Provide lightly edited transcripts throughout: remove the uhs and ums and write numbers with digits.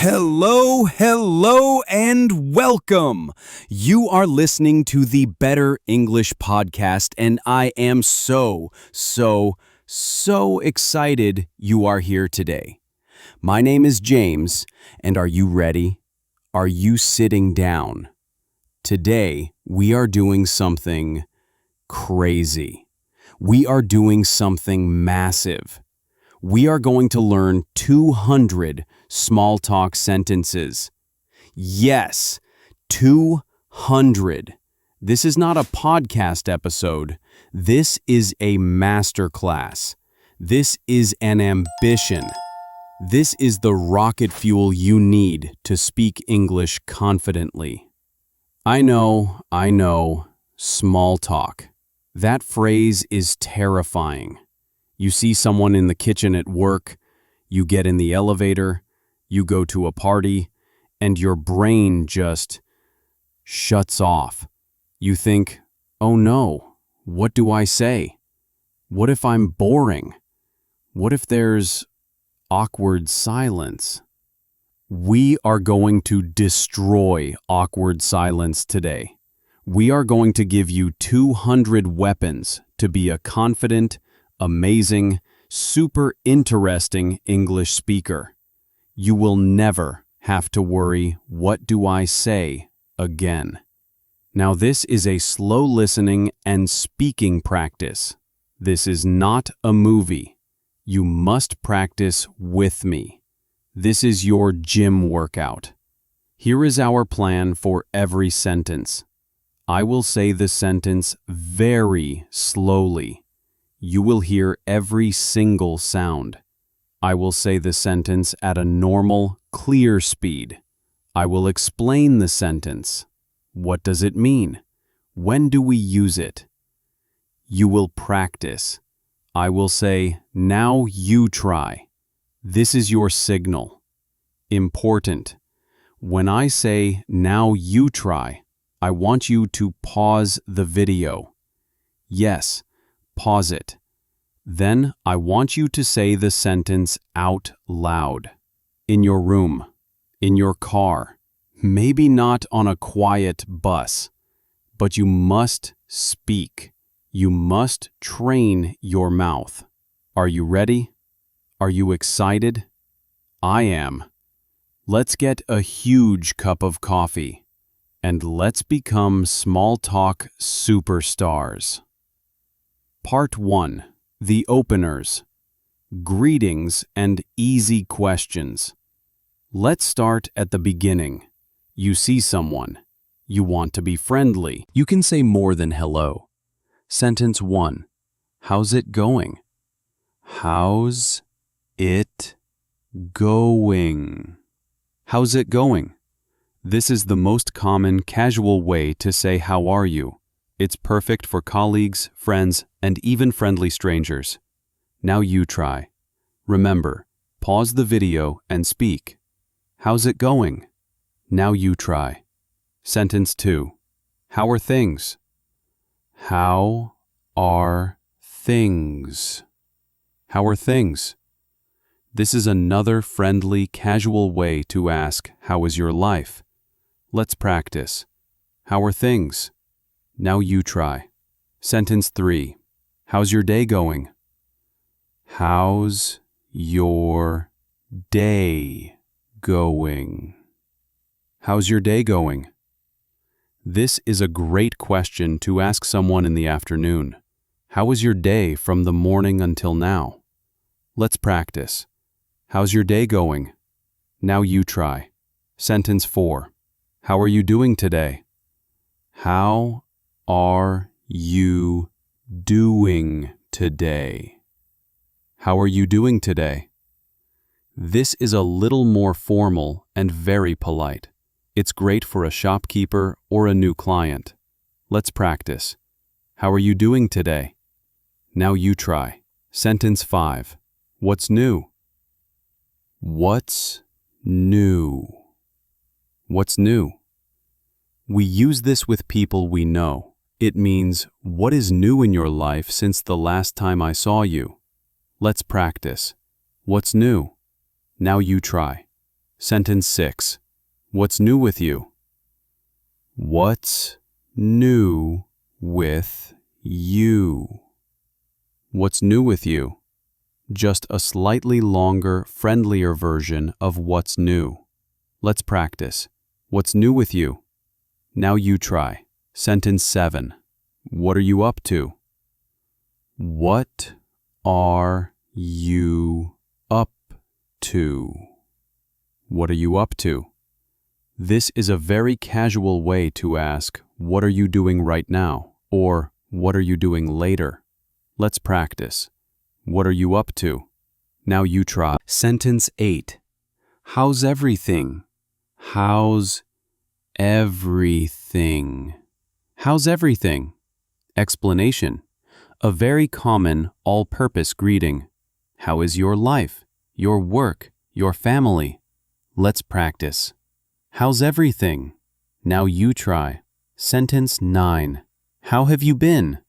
Hello, and welcome. You are listening to the Better English podcast, and I am so excited you are here today. My name is James, and are you ready? Are you sitting down? Today, we are doing something crazy. We are doing something massive. We are going to learn 200 small talk sentences. Yes, 200. This is not a podcast episode. This is a masterclass. This is an ambition. This is the rocket fuel you need to speak English confidently. I know, small talk. That phrase is terrifying. You see someone in the kitchen at work, you get in the elevator, you go to a party, and your brain just shuts off. You think, oh no, what do I say? What if I'm boring? What if there's awkward silence? We are going to destroy awkward silence today. We are going to give you 200 weapons to be a confident, amazing, super interesting English speaker. You will never have to worry, what do I say, again. Now this is a slow listening and speaking practice. This is not a movie. You must practice with me. This is your gym workout. Here is our plan for every sentence. I will say the sentence very slowly. You will hear every single sound. I will say the sentence at a normal, clear speed. I will explain the sentence. What does it mean? When do we use it? You will practice. I will say, now you try. This is your signal. Important. When I say, now you try, I want you to pause the video. Yes, pause it. Then I want you to say the sentence out loud. In your room, in your car, maybe not on a quiet bus, but you must speak. You must train your mouth. Are you ready? Are you excited? I am. Let's get a huge cup of coffee, and let's become small talk superstars. Part 1. The openers. Greetings and easy questions. Let's start at the beginning. You see someone. You want to be friendly. You can say more than hello. Sentence 1. How's it going? How's it going? How's it going? This is the most common casual way to say how are you. It's perfect for colleagues, friends, and even friendly strangers. Now you try. Remember, pause the video and speak. How's it going? Now you try. Sentence 2. How are things? How are things? How are things? This is another friendly, casual way to ask, how is your life? Let's practice. How are things? Now you try. Sentence 3. How's your day going? How's your day going? How's your day going? This is a great question to ask someone in the afternoon. How was your day from the morning until now? Let's practice. How's your day going? Now you try. Sentence 4. How are you doing today? How are you doing today? How are you doing today? This is a little more formal and very polite. It's great for a shopkeeper or a new client. Let's practice. How are you doing today? Now you try. Sentence 5. What's new? What's new? What's new? We use this with people we know. It means, what is new in your life since the last time I saw you? Let's practice. What's new? Now you try. Sentence 6. What's new with you? What's new with you? What's new with you? Just a slightly longer, friendlier version of what's new. Let's practice. What's new with you? Now you try. Sentence 7. What are you up to? What are you up to? What are you up to? This is a very casual way to ask, what are you doing right now? Or, what are you doing later? Let's practice. What are you up to? Now you try. Sentence 8. How's everything? How's everything? How's everything? Explanation. A very common, all-purpose greeting. How is your life, your work, your family? Let's practice. How's everything? Now you try. Sentence 9. How have you been?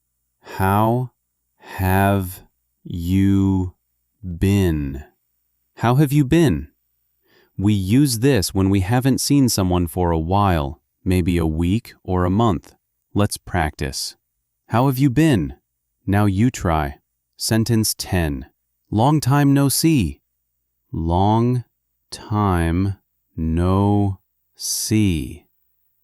How have you been? How have you been? We use this when we haven't seen someone for a while, maybe a week or a month. Let's practice. How have you been? Now you try. Sentence 10. Long time no see. Long time no see.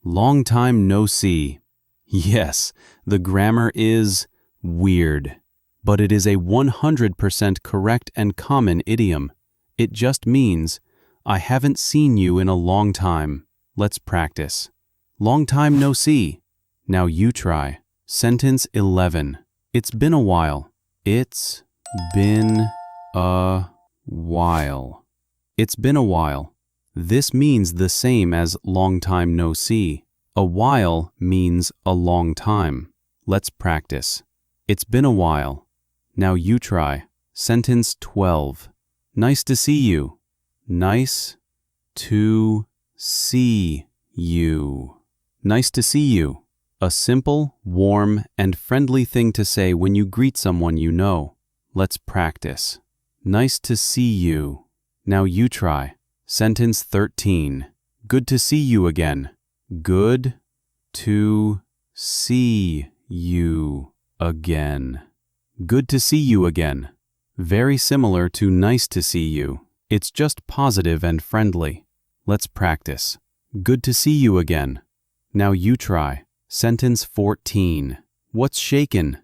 Long time no see. Yes, the grammar is weird, but it is a 100% correct and common idiom. It just means, I haven't seen you in a long time. Let's practice. Long time no see. Now you try. Sentence 11. It's been a while. It's been a while. It's been a while. This means the same as long time no see. A while means a long time. Let's practice. It's been a while. Now you try. Sentence 12. Nice to see you. Nice to see you. Nice to see you. A simple, warm, and friendly thing to say when you greet someone you know. Let's practice. Nice to see you. Now you try. Sentence 13. Good to see you again. Good to see you again. Good to see you again. Very similar to nice to see you. It's just positive and friendly. Let's practice. Good to see you again. Now you try. Sentence 14. What's shaken?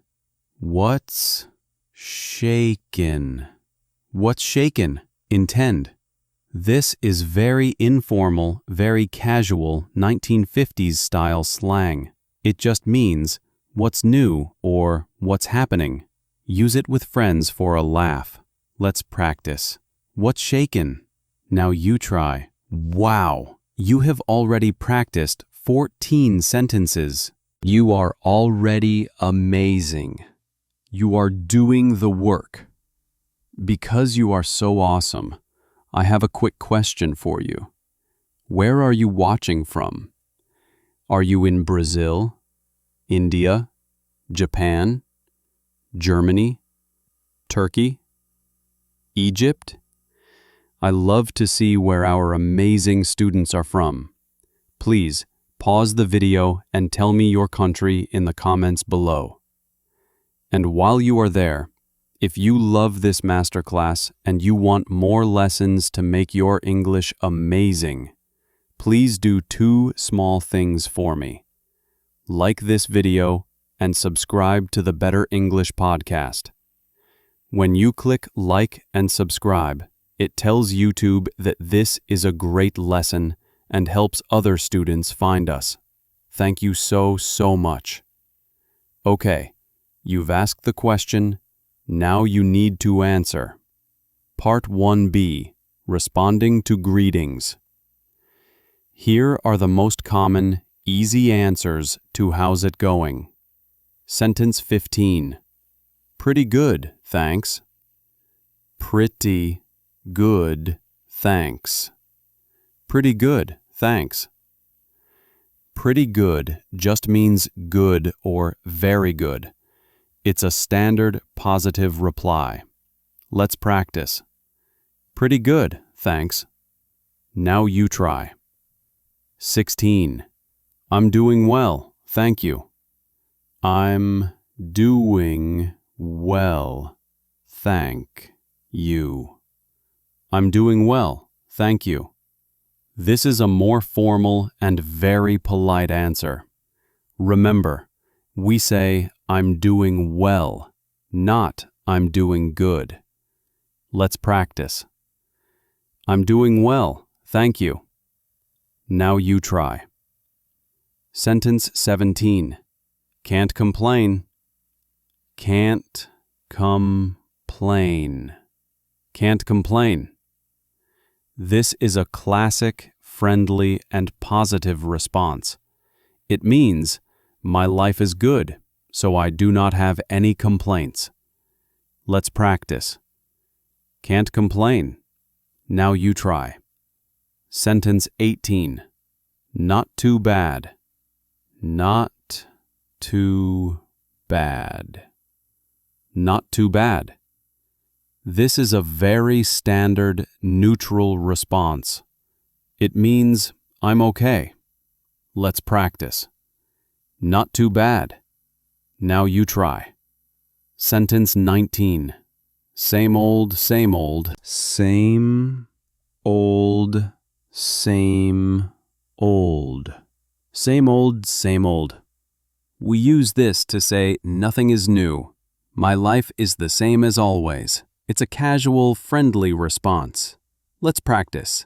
What's shaken? What's shaken? Intend. This is very informal, very casual 1950s style slang. It just means, what's new or what's happening? Use it with friends for a laugh. Let's practice. What's shaken? Now you try. Wow! You have already practiced 14 sentences. You are already amazing. You are doing the work. Because you are so awesome, I have a quick question for you. Where are you watching from? Are you in Brazil, India, Japan, Germany, Turkey, Egypt? I love to see where our amazing students are from. Please pause the video and tell me your country in the comments below. And while you are there, if you love this masterclass and you want more lessons to make your English amazing, please do 2 small things for me. Like this video and subscribe to the Better English podcast. When you click like and subscribe, it tells YouTube that this is a great lesson and helps other students find us. Thank you so much. Okay, you've asked the question, now you need to answer. Part 1b, Responding to Greetings. Here are the most common, easy answers to how's it going. Sentence 15. Pretty good, thanks. Pretty good, thanks. Pretty good, thanks. Pretty good just means good or very good. It's a standard positive reply. Let's practice. Pretty good, thanks. Now you try. 16. I'm doing well, thank you. I'm doing well, thank you. I'm doing well, thank you. This is a more formal and very polite answer. Remember, we say, I'm doing well, not I'm doing good. Let's practice. I'm doing well, thank you. Now you try. Sentence 17. Can't complain. Can't complain. Can't complain. This is a classic, friendly, and positive response. It means, my life is good, so I do not have any complaints. Let's practice. Can't complain. Now you try. Sentence 18. Not too bad. Not too bad. Not too bad. This is a very standard, neutral response. It means, I'm okay. Let's practice. Not too bad. Now you try. Sentence 19. Same old, same old. Same old, same old. Same old, same old. We use this to say nothing is new. My life is the same as always. It's a casual, friendly response. Let's practice.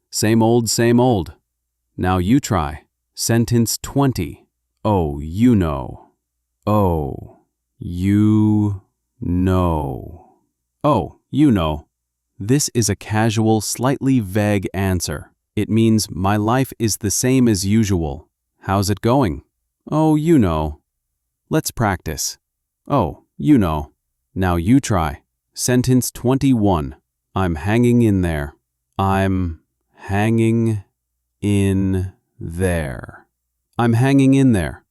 Same old, same old. Now you try. Sentence 20. Oh, you know. Oh, you know. Oh, you know. This is a casual, slightly vague answer. It means my life is the same as usual. How's it going? Oh, you know. Let's practice. Oh, you know. Now you try. Sentence 21. I'm hanging in there. I'm hanging in there. I'm hanging in there.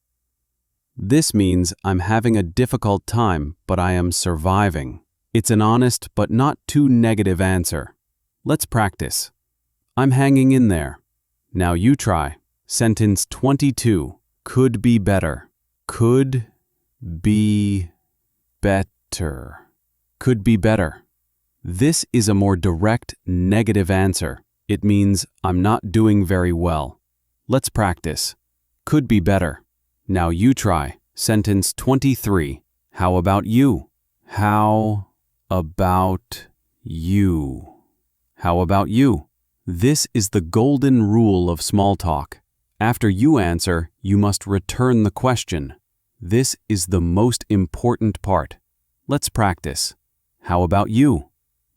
This means I'm having a difficult time, but I am surviving. It's an honest but not too negative answer. Let's practice. I'm hanging in there. Now you try. Sentence 22. Could be better. Could be better. Could be better. This is a more direct, negative answer. It means I'm not doing very well. Let's practice. Could be better. Now you try. Sentence 23. How about you? How about you? How about you? This is the golden rule of small talk. After you answer, you must return the question. This is the most important part. Let's practice. How about you?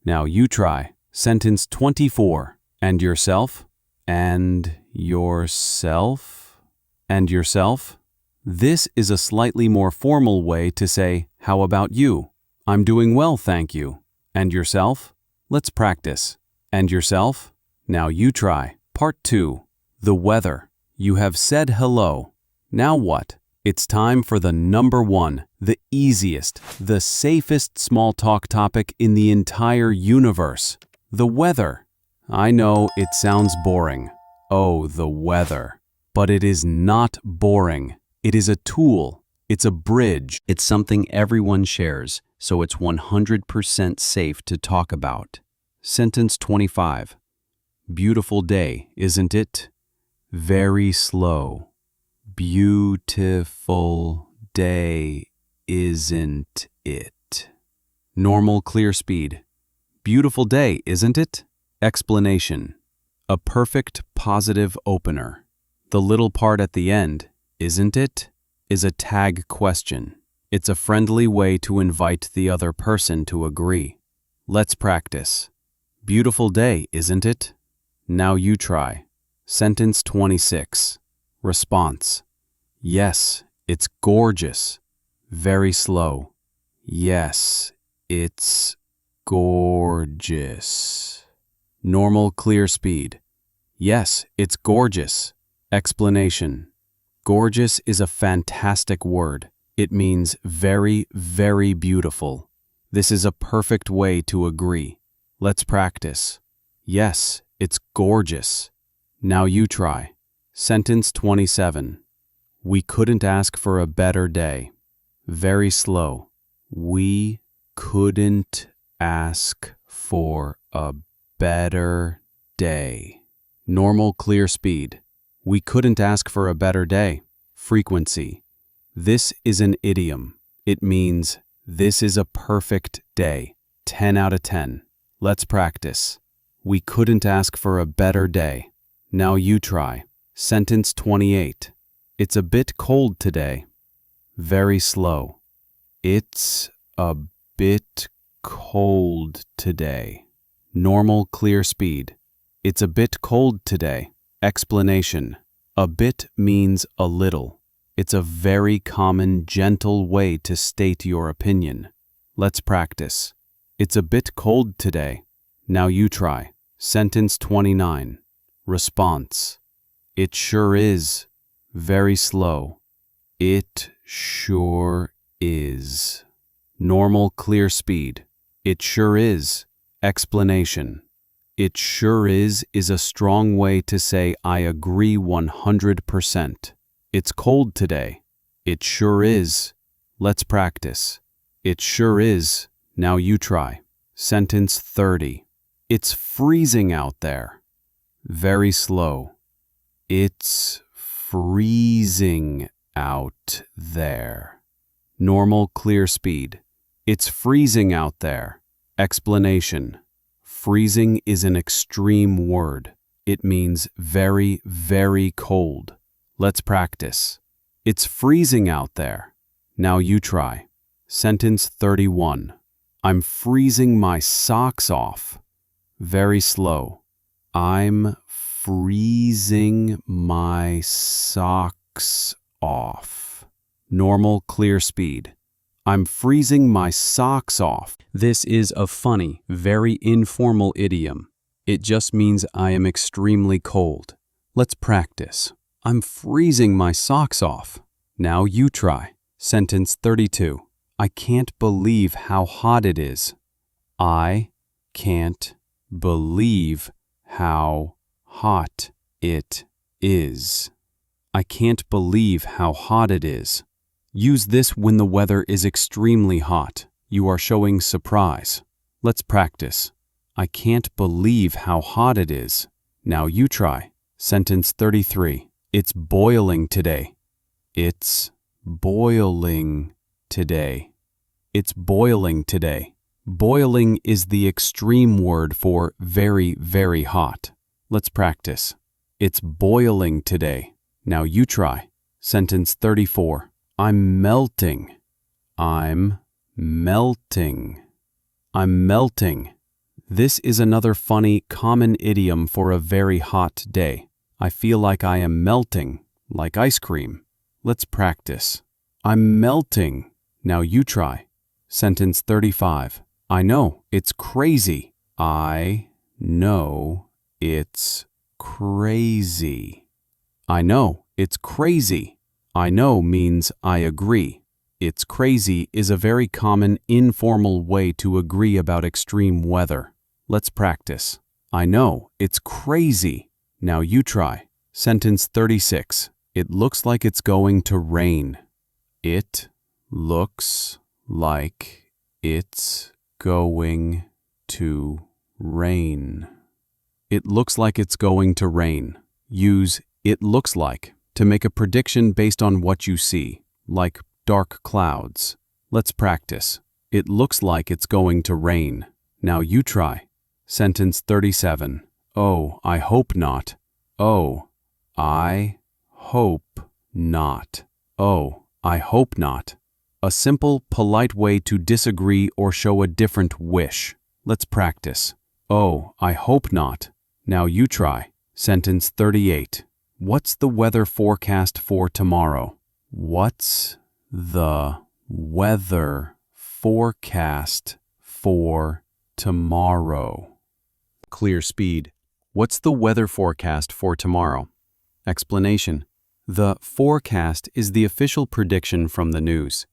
Now you try. Sentence 24. And yourself? And yourself? And yourself? This is a slightly more formal way to say, how about you? I'm doing well, thank you. And yourself? Let's practice. And yourself? Now you try. Part 2. The weather. You have said hello. Now what? It's time for the number one, the easiest, the safest small talk topic in the entire universe. The weather. I know it sounds boring. Oh, the weather. But it is not boring. It is a tool. It's a bridge. It's something everyone shares, so it's 100% safe to talk about. Sentence 25. Beautiful day, isn't it? Very slow. Beautiful day, isn't it? Normal clear speed. Beautiful day, isn't it? Explanation. A perfect positive opener. The little part at the end, isn't it, is a tag question. It's a friendly way to invite the other person to agree. Let's practice. Beautiful day, isn't it? Now you try. Sentence 26. Response. Yes, it's gorgeous. Very slow. Yes, it's gorgeous. Normal clear speed. Yes, it's gorgeous. Explanation. Gorgeous is a fantastic word. It means very, very beautiful. This is a perfect way to agree. Let's practice. Yes, It's gorgeous. Now you try. Sentence 27. We couldn't ask for a better day. Very slow. We couldn't ask for a better day. Normal, clear speed. We couldn't ask for a better day. Frequency. This is an idiom. It means this is a perfect day. 10 out of 10. Let's practice. We couldn't ask for a better day. Now you try. Sentence 28. It's a bit cold today. Very slow. It's a bit cold today. Normal, clear speed. It's a bit cold today. Explanation. A bit means a little. It's a very common, gentle way to state your opinion. Let's practice. It's a bit cold today. Now you try. Sentence 29. Response. It sure is. Very slow. It sure is. Normal, clear speed. It sure is. Explanation. It sure is a strong way to say I agree 100%. It's cold today. It sure is. Let's practice. It sure is. Now you try. Sentence 30. It's freezing out there. Very slow. It's freezing out there. Normal, clear speed. It's freezing out there. Explanation. Freezing is an extreme word. It means very, very cold. Let's practice. It's freezing out there. Now you try. Sentence 31. I'm freezing my socks off. Very slow. I'm freezing my socks off. Normal, clear speed. I'm freezing my socks off. This is a funny, very informal idiom. It just means I am extremely cold. Let's practice. I'm freezing my socks off. Now you try. Sentence 32. I can't believe how hot it is. I can't believe how hot it is. I can't believe how hot it is. Use this when the weather is extremely hot. You are showing surprise. Let's practice. I can't believe how hot it is. Now you try. Sentence 33. It's boiling today. It's boiling today. It's boiling today. Boiling is the extreme word for very, very hot. Let's practice. It's boiling today. Now you try. Sentence 34. I'm melting. I'm melting. I'm melting. This is another funny, common idiom for a very hot day. I feel like I am melting, like ice cream. Let's practice. I'm melting. Now you try. Sentence 35. I know, it's crazy. I know, it's crazy. I know, it's crazy. I know means I agree. It's crazy is a very common, informal way to agree about extreme weather. Let's practice. I know, it's crazy. Now you try. Sentence 36. It looks like it's going to rain. It looks like it's going to rain. It looks like it's going to rain. Use it looks like to make a prediction based on what you see, like dark clouds. Let's practice. It looks like it's going to rain. Now you try. Sentence 37. Oh, I hope not. Oh, I hope not. Oh, I hope not. A simple, polite way to disagree or show a different wish. Let's practice. Oh, I hope not. Now you try. Sentence 38. What's the weather forecast for tomorrow? What's the weather forecast for tomorrow? Clear speed. What's the weather forecast for tomorrow? Explanation. The forecast is the official prediction from the news.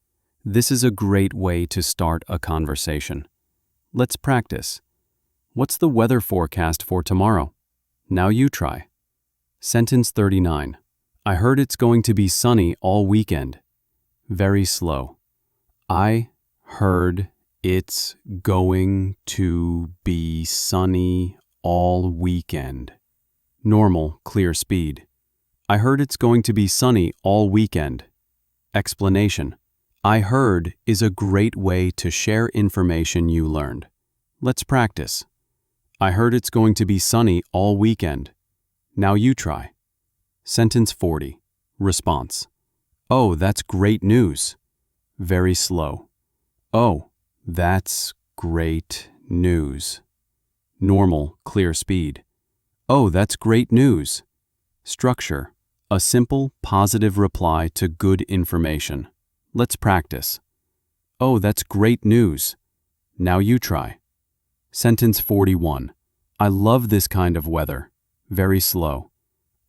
This is a great way to start a conversation. Let's practice. What's the weather forecast for tomorrow? Now you try. Sentence 39. I heard it's going to be sunny all weekend. Very slow. I heard it's going to be sunny all weekend. Normal, clear speed. I heard it's going to be sunny all weekend. Explanation. I heard is a great way to share information you learned. Let's practice. I heard it's going to be sunny all weekend. Now you try. Sentence 40. Response. Oh, that's great news. Very slow. Oh, that's great news. Normal, clear speed. Oh, that's great news. Structure. A simple, positive reply to good information. Let's practice. Oh, that's great news. Now you try. Sentence 41. I love this kind of weather. Very slow.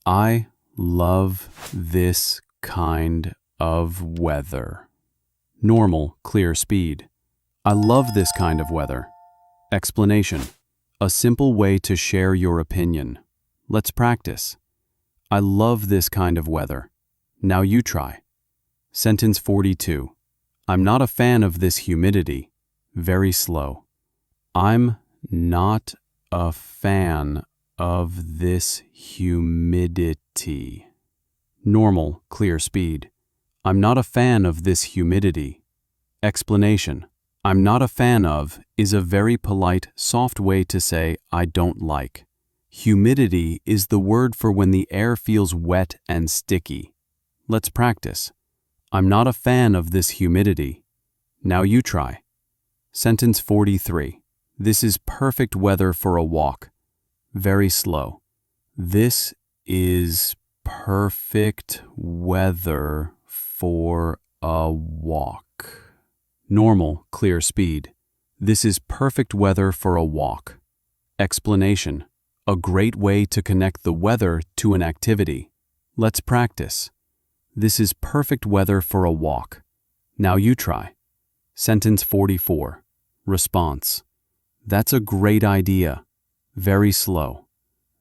I love this kind of weather. Normal, clear speed. I love this kind of weather. Explanation. A simple way to share your opinion. Let's practice. I love this kind of weather. Now you try. Sentence 42. I'm not a fan of this humidity. Very slow. I'm not a fan of this humidity. Normal, clear speed. I'm not a fan of this humidity. Explanation. I'm not a fan of is a very polite, soft way to say I don't like. Humidity is the word for when the air feels wet and sticky. Let's practice. I'm not a fan of this humidity. Now you try. Sentence 43. This is perfect weather for a walk. Very slow. This is perfect weather for a walk. Normal, clear speed. This is perfect weather for a walk. Explanation. A great way to connect the weather to an activity. Let's practice. This is perfect weather for a walk. Now you try. Sentence 44. Response. That's a great idea. Very slow.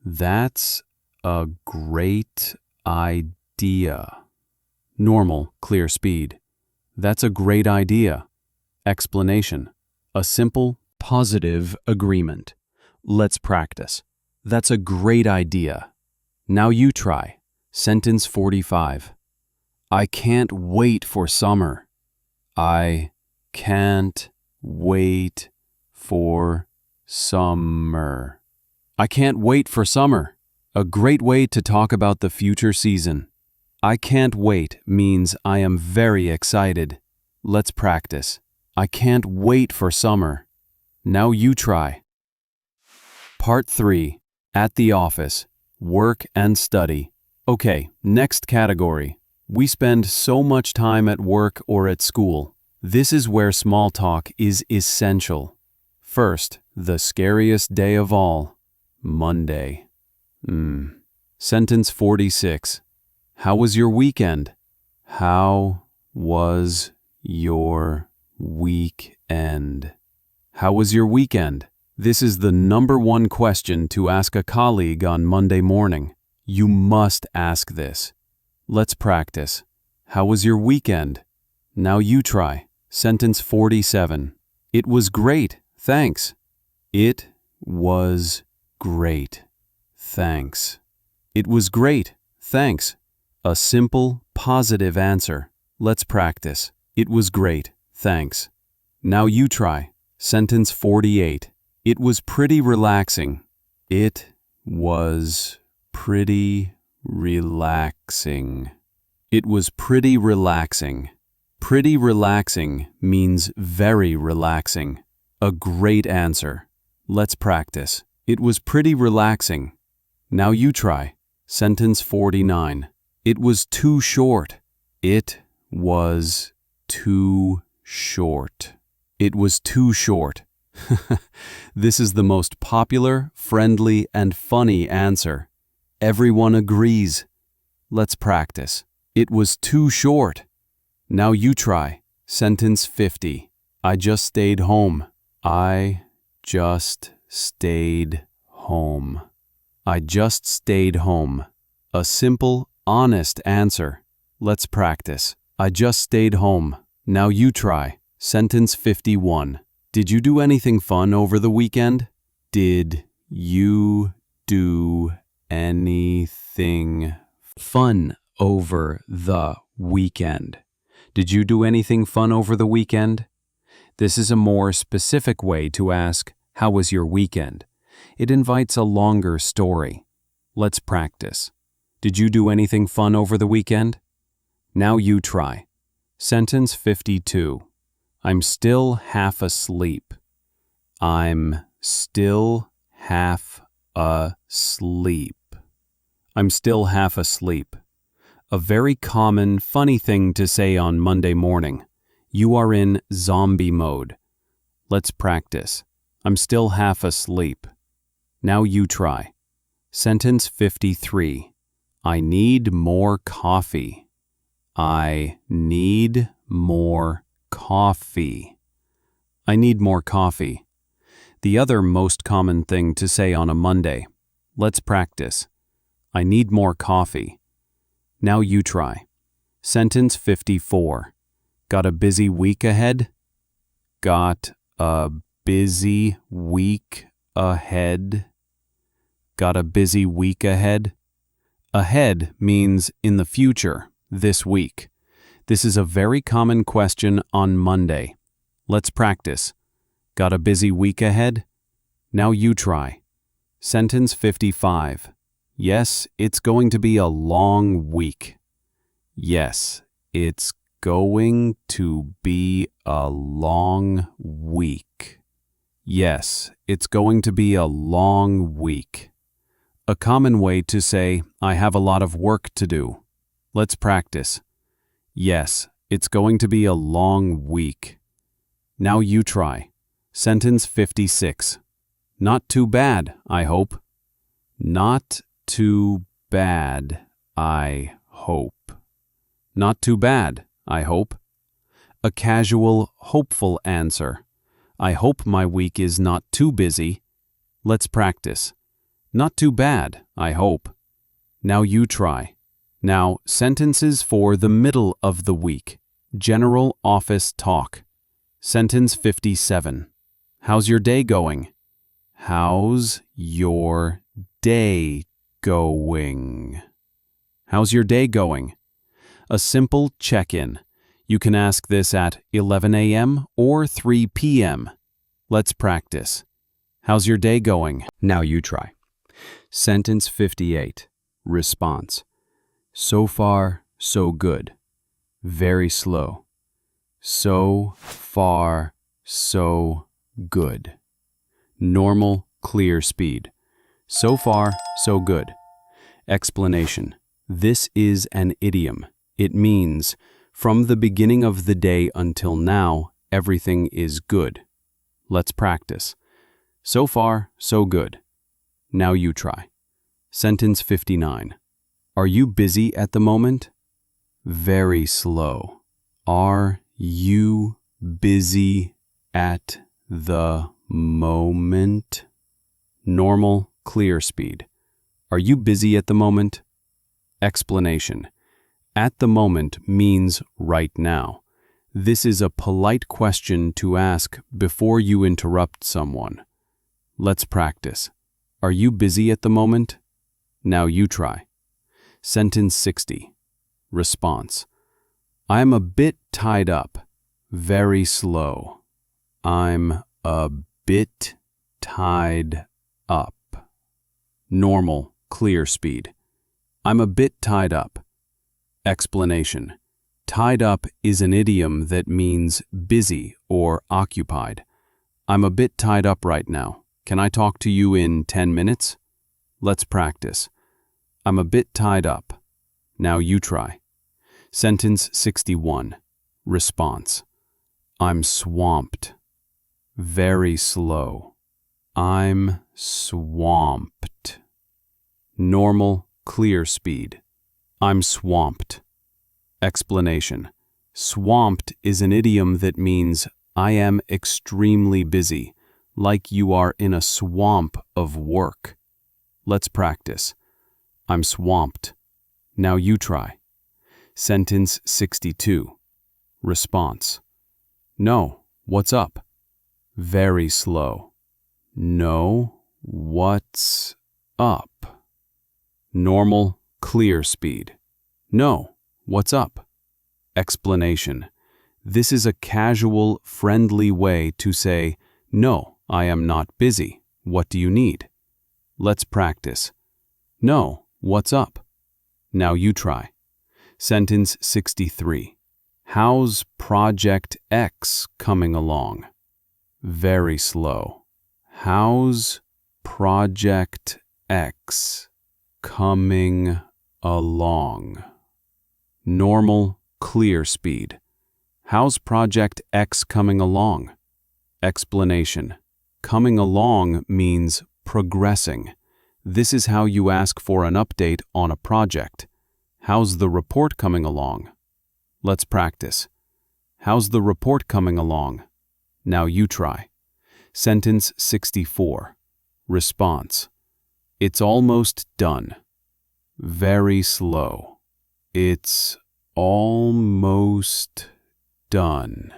That's a great idea. Normal, clear speed. That's a great idea. Explanation. A simple, positive agreement. Let's practice. That's a great idea. Now you try. Sentence 45. I can't wait for summer. I can't wait for summer. I can't wait for summer. A great way to talk about the future season. I can't wait means I am very excited. Let's practice. I can't wait for summer. Now you try. Part 3. At the office. Work and study. Okay, next category. We spend so much time at work or at school. This is where small talk is essential. First, the scariest day of all. Monday. Sentence 46. How was your weekend? How was your weekend? How was your weekend? This is the #1 question to ask a colleague on Monday morning. You must ask this. Let's practice. How was your weekend? Now you try. Sentence 47. It was great, thanks. It was great, thanks. It was great, thanks. A simple, positive answer. Let's practice. It was great, thanks. Now you try. Sentence 48. It was pretty relaxing. It was pretty relaxing. It was pretty relaxing. Pretty relaxing means very relaxing. A great answer. Let's practice. It was pretty relaxing. Now you try. Sentence 49. It was too short. It was too short. It was too short. This is the most popular, friendly, and funny answer. Everyone agrees. Let's practice. It was too short. Now you try. Sentence 50. I just stayed home. I just stayed home. I just stayed home. A simple, honest answer. Let's practice. I just stayed home. Now you try. Sentence 51. Did you do anything fun over the weekend? Did you do anything fun over the weekend? Did you do anything fun over the weekend? This is a more specific way to ask, how was your weekend? It invites a longer story. Let's practice. Did you do anything fun over the weekend? Now you try. Sentence 52. I'm still half asleep. I'm still half asleep. I'm still half asleep. A very common, funny thing to say on Monday morning. You are in zombie mode. Let's practice. I'm still half asleep. Now you try. Sentence 53. I need more coffee. I need more coffee. I need more coffee. The other most common thing to say on a Monday. Let's practice. I need more coffee. Now you try. Sentence 54. Got a busy week ahead? Got a busy week ahead? Got a busy week ahead? Ahead means in the future, this week. This is a very common question on Monday. Let's practice. Got a busy week ahead? Now you try. Sentence 55. Yes, it's going to be a long week. Yes, it's going to be a long week. Yes, it's going to be a long week. A common way to say, I have a lot of work to do. Let's practice. Yes, it's going to be a long week. Now you try. Sentence 56. Not too bad, I hope. Not too bad, I hope. Not too bad, I hope. A casual, hopeful answer. I hope my week is not too busy. Let's practice. Not too bad, I hope. Now you try. Now, sentences for the middle of the week. General office talk. Sentence 57. How's your day going? How's your day going? How's your day going? A simple check-in. You can ask this at 11 a.m. or 3 p.m. Let's practice. How's your day going? Now you try. Sentence 58. Response. So far, so good. Very slow. So far, so good. Normal, clear speed. So far, so good. Explanation. This is an idiom. It means, from the beginning of the day until now, everything is good. Let's practice. So far, so good. Now you try. Sentence 59. Are you busy at the moment? Very slow. Are you busy at the moment? Normal, clear speed. Are you busy at the moment? Explanation. At the moment means right now. This is a polite question to ask before you interrupt someone. Let's practice. Are you busy at the moment? Now you try. Sentence 60. Response. I'm a bit tied up. Very slow. I'm a bit tied up. Normal, clear speed. I'm a bit tied up. Explanation. Tied up is an idiom that means busy or occupied. I'm a bit tied up right now. Can I talk to you in 10 minutes? Let's practice. I'm a bit tied up. Now you try. Sentence 61. Response. I'm swamped. Very slow. I'm swamped. Normal, clear speed. I'm swamped. Explanation. Swamped is an idiom that means I am extremely busy, like you are in a swamp of work. Let's practice. I'm swamped. Now you try. Sentence 62. Response. No, what's up? Very slow. No, what's up? Normal, clear speed. No, what's up? Explanation. This is a casual, friendly way to say, no, I am not busy. What do you need? Let's practice. No, what's up? Now you try. Sentence 63. How's Project X coming along? Very slow. How's Project X coming along? Normal, clear speed. How's Project X coming along? Explanation. Coming along means progressing. This is how you ask for an update on a project. How's the report coming along? Let's practice. How's the report coming along? Now you try. Sentence 64. Response. It's almost done. Very slow. It's almost done.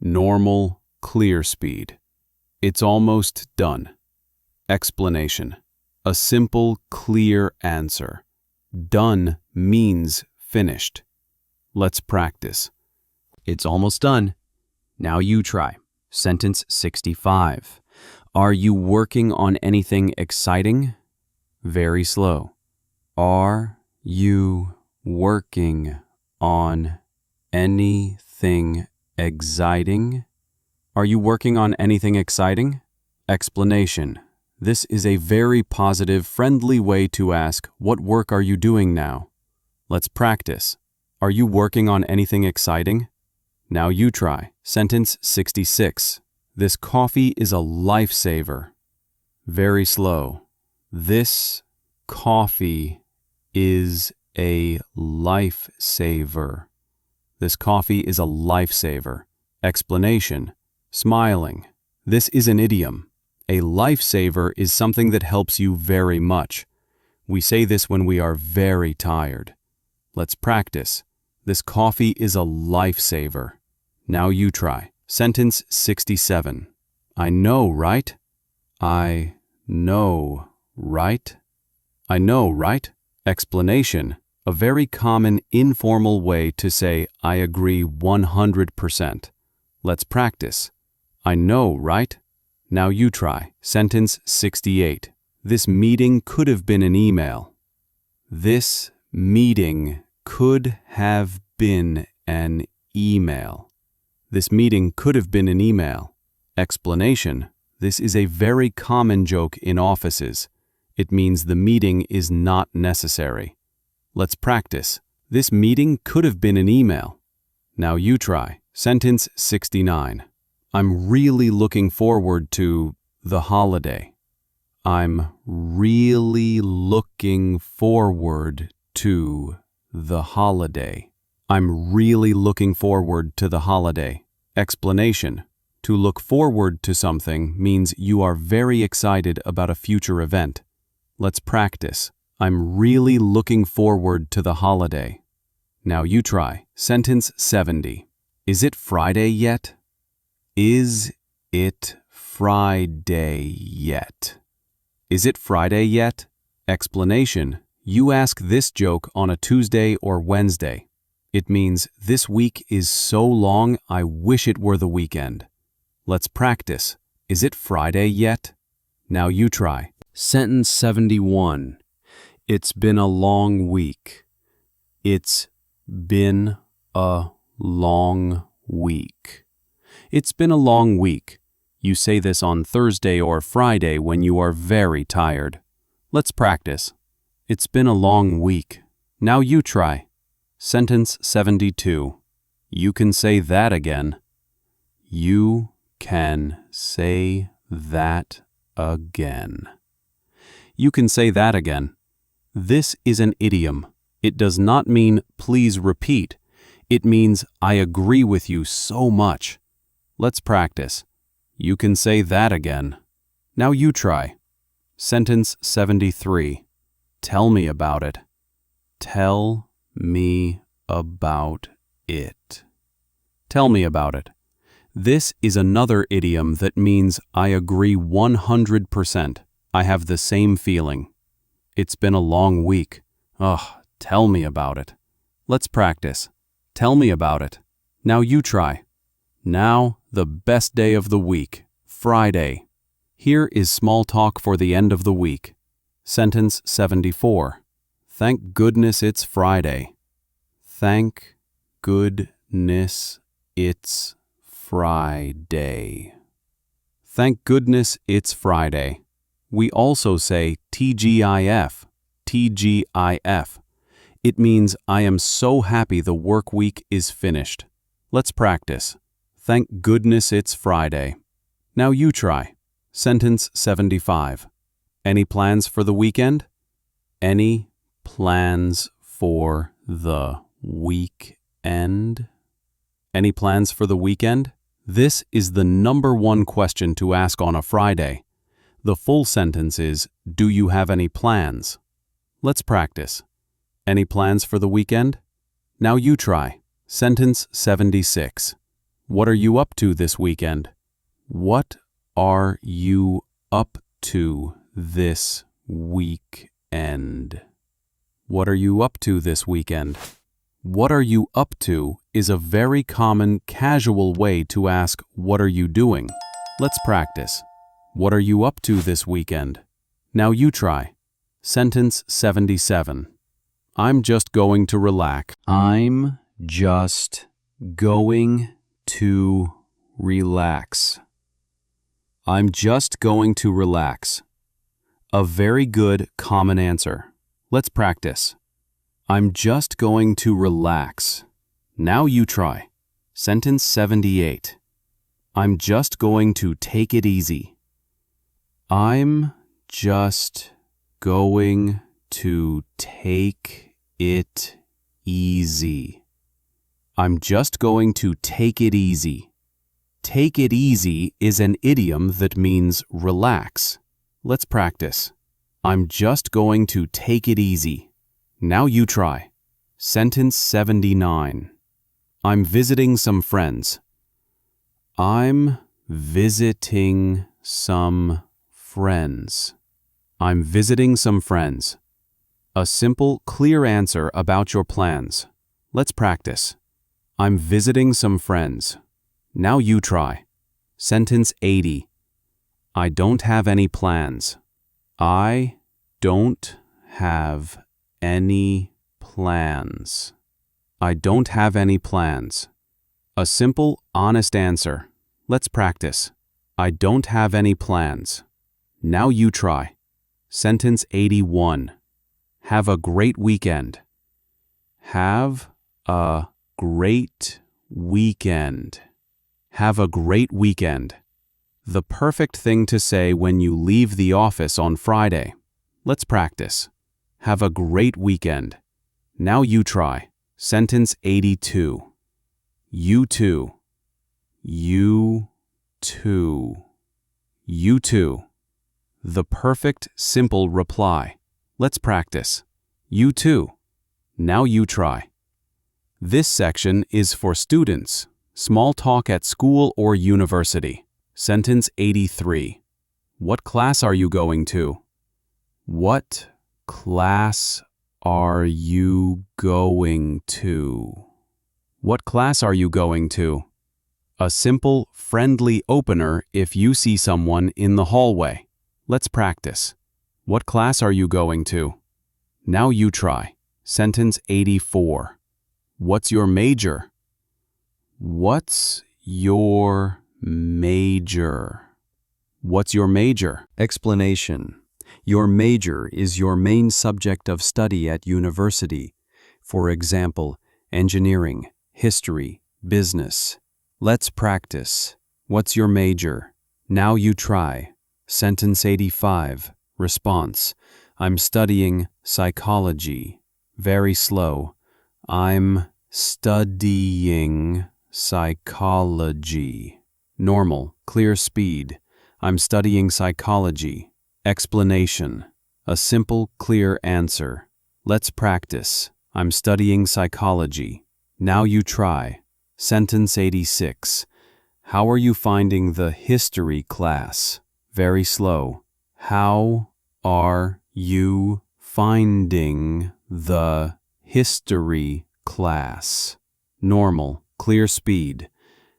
Normal, clear speed. It's almost done. Explanation. A simple, clear answer. Done means finished. Let's practice. It's almost done. Now you try. Sentence 65. Are you working on anything exciting? Very slow. Are you working on anything exciting? Are you working on anything exciting? Explanation. This is a very positive, friendly way to ask, what work are you doing now? Let's practice. Are you working on anything exciting? Now you try. Sentence 66. This coffee is a lifesaver. Very slow. This coffee is a lifesaver. This coffee is a lifesaver. Explanation. Smiling. This is an idiom. A lifesaver is something that helps you very much. We say this when we are very tired. Let's practice. This coffee is a lifesaver. Now you try. Sentence 67. I know, right? I know, right? I know, right? Explanation. A very common informal way to say I agree 100%. Let's practice. I know, right? Now you try. Sentence 68. This meeting could have been an email. This meeting could have been an email. This meeting could have been an email. Explanation. This is a very common joke in offices. It means the meeting is not necessary. Let's practice. This meeting could have been an email. Now you try. Sentence 69. I'm really looking forward to the holiday. I'm really looking forward to the holiday. I'm really looking forward to the holiday. Explanation. To look forward to something means you are very excited about a future event. Let's practice. I'm really looking forward to the holiday. Now you try. Sentence 70. Is it Friday yet? Is it Friday yet? Is it Friday yet? Explanation. You ask this joke on a Tuesday or Wednesday. It means this week is so long, I wish it were the weekend. Let's practice. Is it Friday yet? Now you try. Sentence 71. It's been a long week. It's been a long week. It's been a long week. You say this on Thursday or Friday when you are very tired. Let's practice. It's been a long week. Now you try. Sentence 72. You can say that again. You can say that again. You can say that again. This is an idiom. It does not mean please repeat. It means I agree with you so much. Let's practice. You can say that again. Now you try. Sentence 73. Tell me about it. Tell me about it. Tell me about it. This is another idiom that means I agree 100%. I have the same feeling. It's been a long week. Ugh, tell me about it. Let's practice. Tell me about it. Now you try. Now, the best day of the week, Friday. Here is small talk for the end of the week. Sentence 74. Thank goodness it's Friday. Thank goodness it's Friday. Thank goodness it's Friday. We also say TGIF. TGIF. It means I am so happy the work week is finished. Let's practice. Thank goodness it's Friday. Now you try. Sentence 75. Any plans for the weekend? Any plans for the weekend? Any plans for the weekend? This is the number one question to ask on a Friday. The full sentence is, do you have any plans? Let's practice. Any plans for the weekend? Now you try. Sentence 76. What are you up to this weekend? What are you up to this weekend? What are you up to this weekend? What are you up to is a very common casual way to ask, what are you doing? Let's practice. What are you up to this weekend? Now you try. Sentence 77. I'm just going to relax. I'm just going to relax. I'm just going to relax. A very good common answer. Let's practice. I'm just going to relax. Now you try. Sentence 78. I'm just going to take it easy. I'm just going to take it easy. I'm just going to take it easy. Take it easy is an idiom that means relax. Let's practice. I'm just going to take it easy. Now you try. Sentence 79. I'm visiting some friends. I'm visiting some friends. I'm visiting some friends. A simple, clear answer about your plans. Let's practice. I'm visiting some friends. Now you try. Sentence 80. I don't have any plans. I don't have any plans. I don't have any plans. A simple, honest answer. Let's practice. I don't have any plans. Now you try. Sentence 81. Have a great weekend. Have a great weekend. Have a great weekend. The perfect thing to say when you leave the office on Friday. Let's practice. Have a great weekend. Now you try. Sentence 82. You too. You too. You too. The perfect, simple reply. Let's practice. You too. Now you try. This section is for students. Small talk at school or university. Sentence 83. What class are you going to? What class are you going to? What class are you going to? A simple, friendly opener if you see someone in the hallway. Let's practice. What class are you going to? Now you try. Sentence 84. What's your major? What's your major? What's your major? Explanation. Your major is your main subject of study at university. For example, engineering, history, business. Let's practice. What's your major? Now you try. Sentence 85. Response. I'm studying psychology. Very slow. I'm studying psychology. Normal, clear speed. I'm studying psychology. Explanation. A simple, clear answer. Let's practice. I'm studying psychology. Now you try. Sentence 86. How are you finding the history class? Very slow. How are you finding the history class? Normal, clear speed.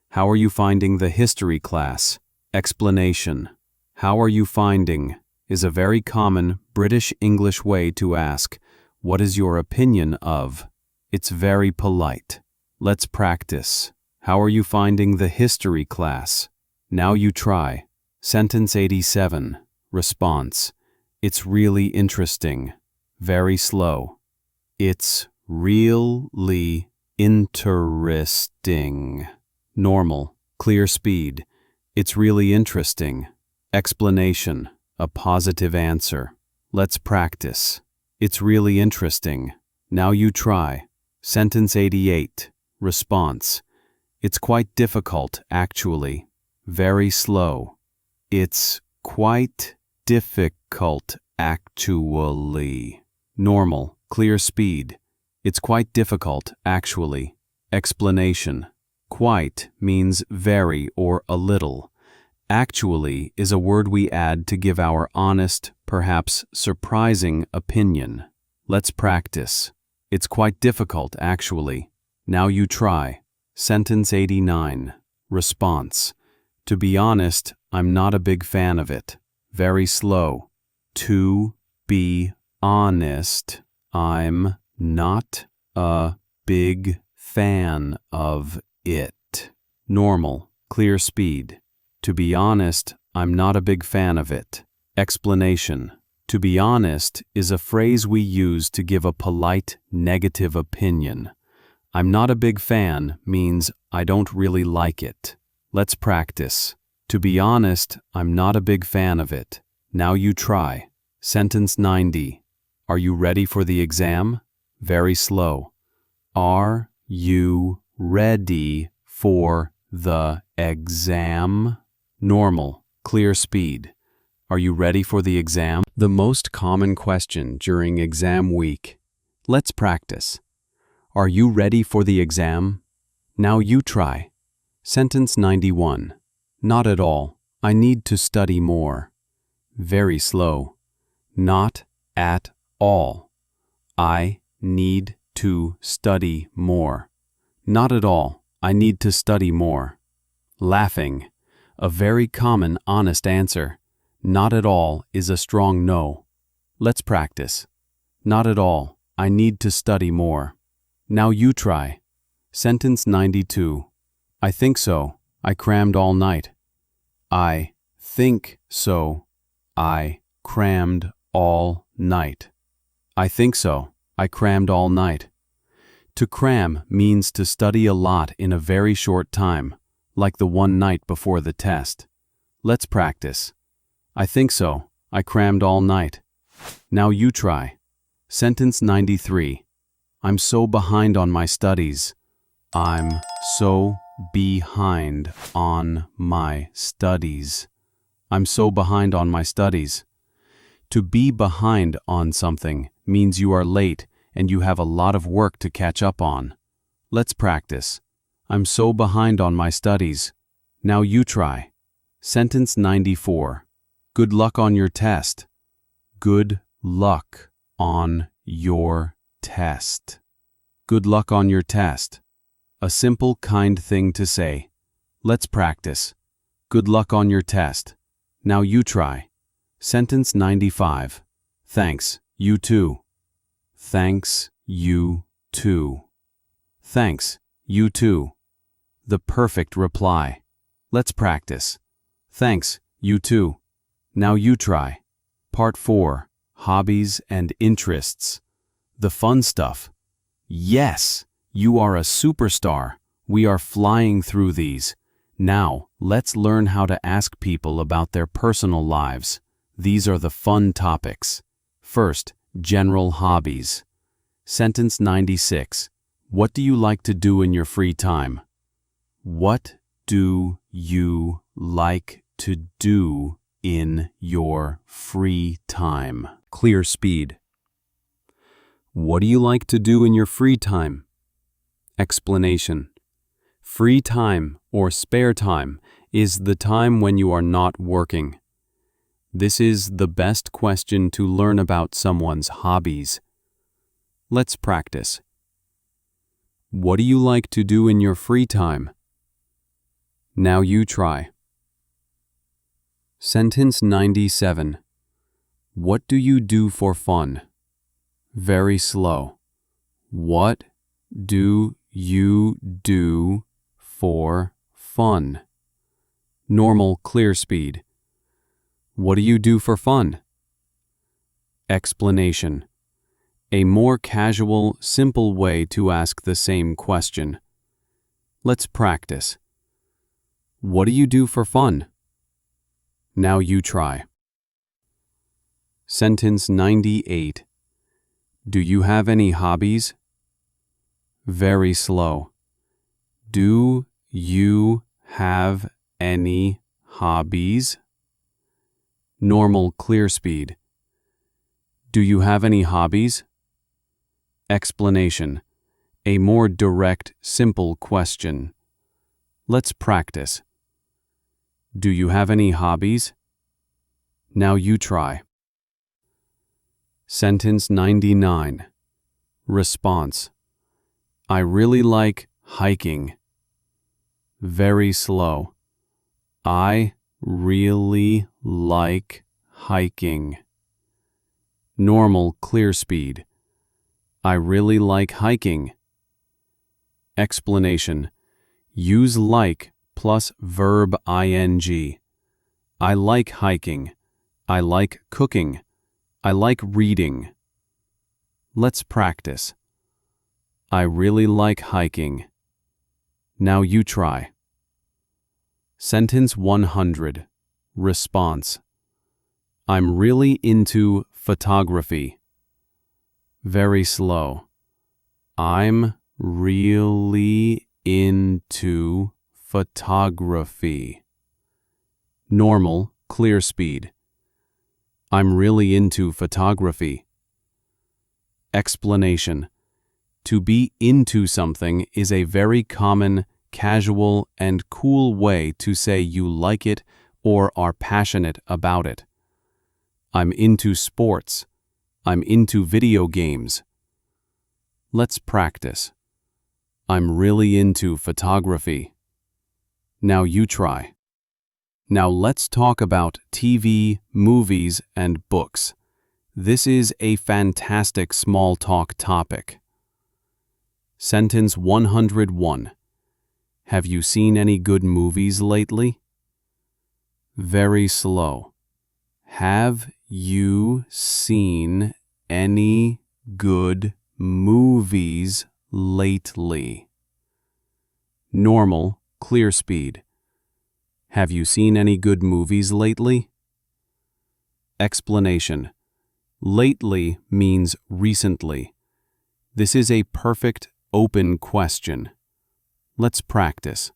How are you finding the history class? Explanation. How are you finding is a very common British English way to ask, what is your opinion of? It's very polite. Let's practice. How are you finding the history class? Now you try. Sentence 87. Response. It's really interesting. Very slow. It's really interesting. Normal, clear speed. It's really interesting. Explanation. A positive answer. Let's practice. It's really interesting. Now you try. Sentence 88. Response. It's quite difficult, actually. Very slow. It's quite difficult, actually. Normal, clear speed. It's quite difficult, actually. Explanation. Quite means very or a little. Actually is a word we add to give our honest, perhaps surprising opinion. Let's practice. It's quite difficult, actually. Now you try. Sentence 89. Response. To be honest, I'm not a big fan of it. Very slow. To be honest, I'm not a big fan of it. Normal, clear speed. To be honest, I'm not a big fan of it. Explanation. To be honest is a phrase we use to give a polite, negative opinion. I'm not a big fan means I don't really like it. Let's practice. To be honest, I'm not a big fan of it. Now you try. Sentence 90. Are you ready for the exam? Very slow. Are you ready for the exam? Normal, clear speed. Are you ready for the exam? The most common question during exam week. Let's practice. Are you ready for the exam? Now you try. Sentence 91. Not at all. I need to study more. Very slow. Not at all. I need to study more. Not at all. I need to study more. Laughing. A very common, honest answer. Not at all is a strong no. Let's practice. Not at all. I need to study more. Now you try. Sentence 92. I think so. I crammed all night. I think so. I crammed all night. I think so. I crammed all night. To cram means to study a lot in a very short time, like the one night before the test. Let's practice. I think so. I crammed all night. Now you try. Sentence 93. I'm so behind on my studies. I'm so behind on my studies. I'm so behind on my studies. To be behind on something means you are late and you have a lot of work to catch up on. Let's practice. I'm so behind on my studies. Now you try. Sentence 94. Good luck on your test. Good luck on your test. Good luck on your test. A simple, kind thing to say. Let's practice. Good luck on your test. Now you try. Sentence 95. Thanks, you too. Thanks, you too. Thanks, you too. The perfect reply. Let's practice. Thanks, you too. Now you try. Part 4. Hobbies and interests. The fun stuff. Yes, you are a superstar. We are flying through these. Now, let's learn how to ask people about their personal lives. These are the fun topics. First, general hobbies. Sentence 96. What do you like to do in your free time? What do you like to do in your free time? Clear speed. What do you like to do in your free time? Explanation. Free time or spare time is the time when you are not working. This is the best question to learn about someone's hobbies. Let's practice. What do you like to do in your free time? Now you try. Sentence 97. What do you do for fun? Very slow. What do you do for fun? Normal, clear speed. What do you do for fun? Explanation. A more casual, simple way to ask the same question. Let's practice. What do you do for fun? Now you try. Sentence 98. Do you have any hobbies? Very slow. Do you have any hobbies? Normal, clear speed. Do you have any hobbies? Explanation. A more direct, simple question. Let's practice. Do you have any hobbies? Now you try. Sentence 99. Response. I really like hiking. Very slow. I really like hiking. Normal, clear speed. I really like hiking. Explanation. Use like plus verb ing. I like hiking. I like cooking. I like reading. Let's practice. I really like hiking. Now you try. Sentence 100. Response. I'm really into photography. Very slow. I'm really into photography. Normal, clear speed. I'm really into photography. Explanation. To be into something is a very common, casual, and cool way to say you like it or are passionate about it. I'm into sports. I'm into video games. Let's practice. I'm really into photography. Now you try. Now let's talk about TV, movies, and books. This is a fantastic small talk topic. Sentence 101. Have you seen any good movies lately? Very slow. Have you seen any good movies lately? Normal, clear speed. Have you seen any good movies lately? Explanation. Lately means recently. This is a perfect, open question. Let's practice.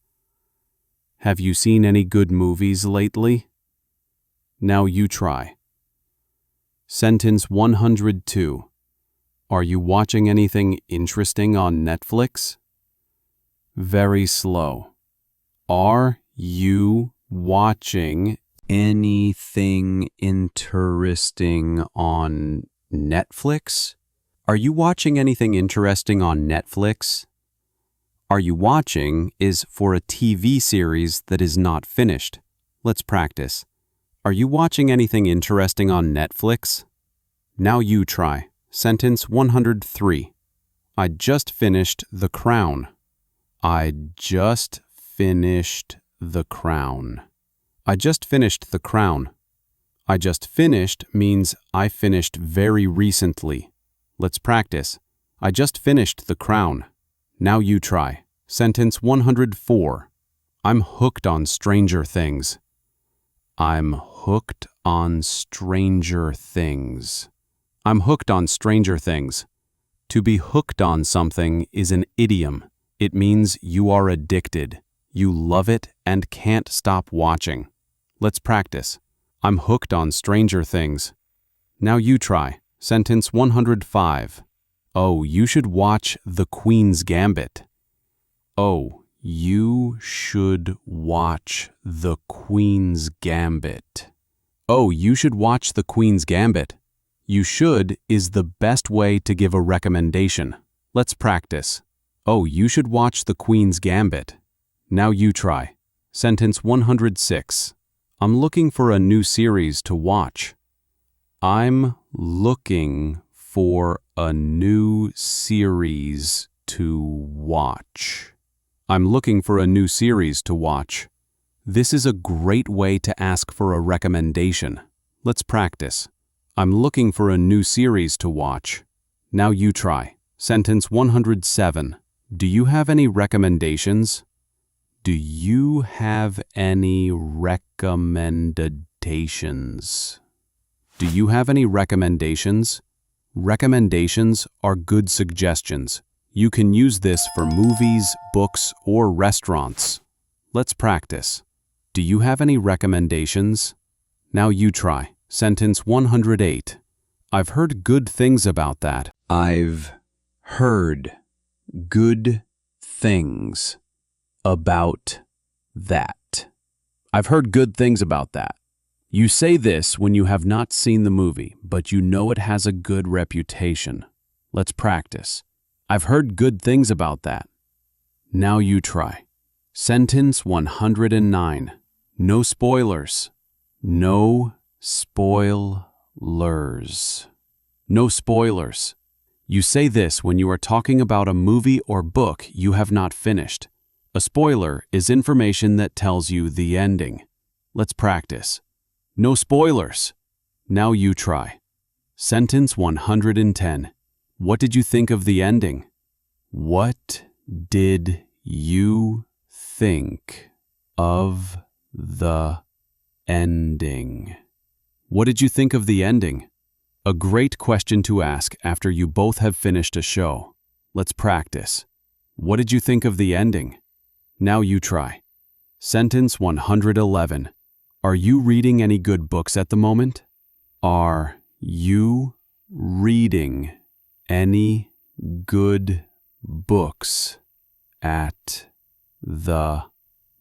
Have you seen any good movies lately? Now you try. Sentence 102. Are you watching anything interesting on Netflix? Very slow. Are you watching anything interesting on Netflix? Are you watching anything interesting on Netflix? Are you watching is for a TV series that is not finished. Let's practice. Are you watching anything interesting on Netflix? Now you try. Sentence 103. I just finished The Crown. I just finished The Crown. I just finished The Crown. I just finished means I finished very recently. Let's practice. I just finished The Crown. Now you try. Sentence 104. I'm hooked on Stranger Things. I'm hooked on Stranger Things. I'm hooked on Stranger Things. To be hooked on something is an idiom. It means you are addicted. You love it and can't stop watching. Let's practice. I'm hooked on Stranger Things. Now you try. Sentence 105. Oh, you should watch The Queen's Gambit. Oh, you should watch The Queen's Gambit. Oh, you should watch The Queen's Gambit. You should is the best way to give a recommendation. Let's practice. Oh, you should watch The Queen's Gambit. Now you try. Sentence 106. I'm looking for a new series to watch. I'm looking for a new series to watch. I'm looking for a new series to watch. This is a great way to ask for a recommendation. Let's practice. I'm looking for a new series to watch. Now you try. Sentence 107. Do you have any recommendations? Do you have any recommendations? Do you have any recommendations? Recommendations are good suggestions. You can use this for movies, books, or restaurants. Let's practice. Do you have any recommendations? Now you try. Sentence 108. I've heard good things about that. I've heard good things about that. I've heard good things about that. You say this when you have not seen the movie, but you know it has a good reputation. Let's practice. I've heard good things about that. Now you try. Sentence 109. No spoilers. No spoilers. No spoilers. You say this when you are talking about a movie or book you have not finished. A spoiler is information that tells you the ending. Let's practice. No spoilers. Now you try. Sentence 110. What did you think of the ending? What did you think of the ending? What did you think of the ending? A great question to ask after you both have finished a show. Let's practice. What did you think of the ending? Now you try. Sentence 111. Are you reading any good books at the moment? Are you reading any good books at the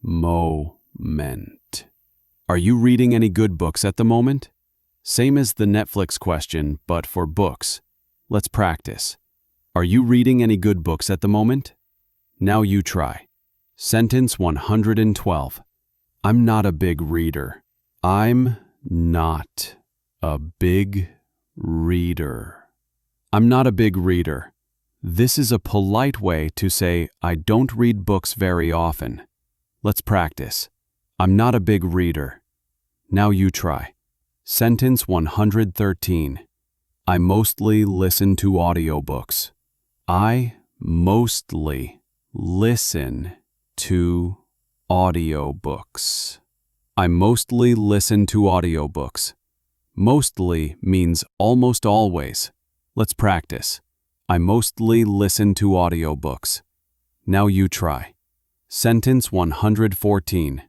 moment? Are you reading any good books at the moment? Same as the Netflix question, but for books. Let's practice. Are you reading any good books at the moment? Now you try. Sentence 112. I'm not a big reader. I'm not a big reader. I'm not a big reader. This is a polite way to say I don't read books very often. Let's practice. I'm not a big reader. Now you try. Sentence 113. I mostly listen to audiobooks. I mostly listen to audiobooks. I mostly listen to audiobooks. Mostly means almost always. Let's practice. I mostly listen to audiobooks. Now you try. Sentence 114.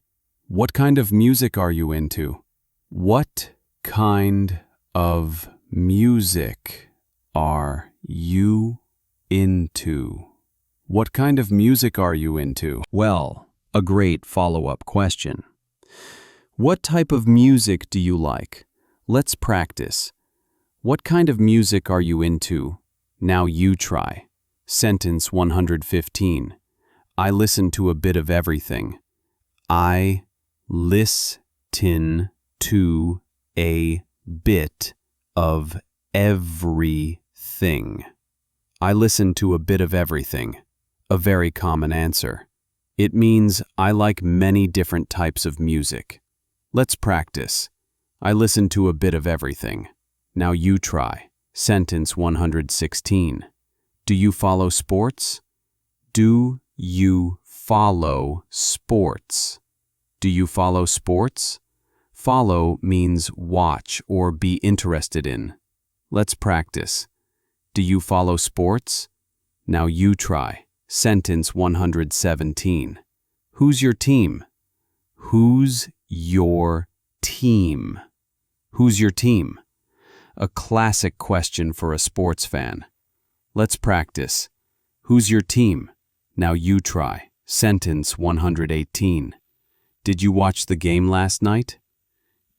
What kind of music are you into? What kind of music are you into? What kind of music are you into? Well, a great follow-up question. What type of music do you like? Let's practice. What kind of music are you into? Now you try. Sentence 115. I listen to a bit of everything. I listen to a bit of everything. I listen to a bit of everything. A very common answer. It means I like many different types of music. Let's practice. I listen to a bit of everything. Now you try. Sentence 116. Do you follow sports? Do you follow sports? Do you follow sports? Follow means watch or be interested in. Let's practice. Do you follow sports? Now you try. Sentence 117. Who's your team? Who's your team? Who's your team? A classic question for a sports fan. Let's practice. Who's your team? Now you try. Sentence 118. Did you watch the game last night?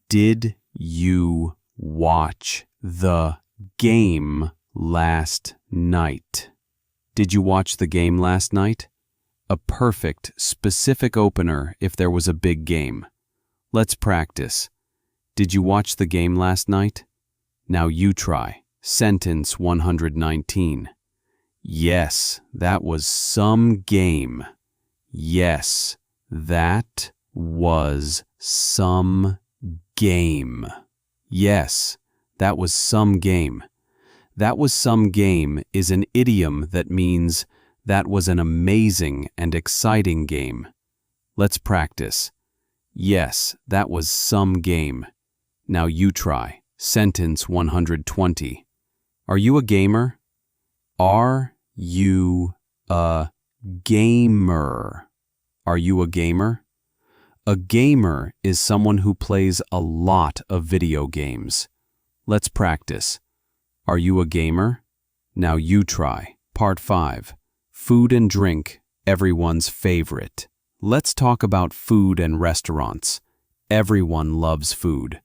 Did you watch the game last night? Did you watch the game last night? A perfect, specific opener if there was a big game. Let's practice. Did you watch the game last night? Now you try. Sentence 119. Yes, that was some game. Yes, that was some game. Yes, that was some game. That was some game is an idiom that means that was an amazing and exciting game. Let's practice. Yes, that was some game. Now you try. Sentence 120. Are you a gamer? Are you a gamer? Are you a gamer? A gamer is someone who plays a lot of video games. Let's practice. Are you a gamer? Now you try. Part 5. Food and drink, everyone's favorite. Let's talk about food and restaurants. Everyone loves food.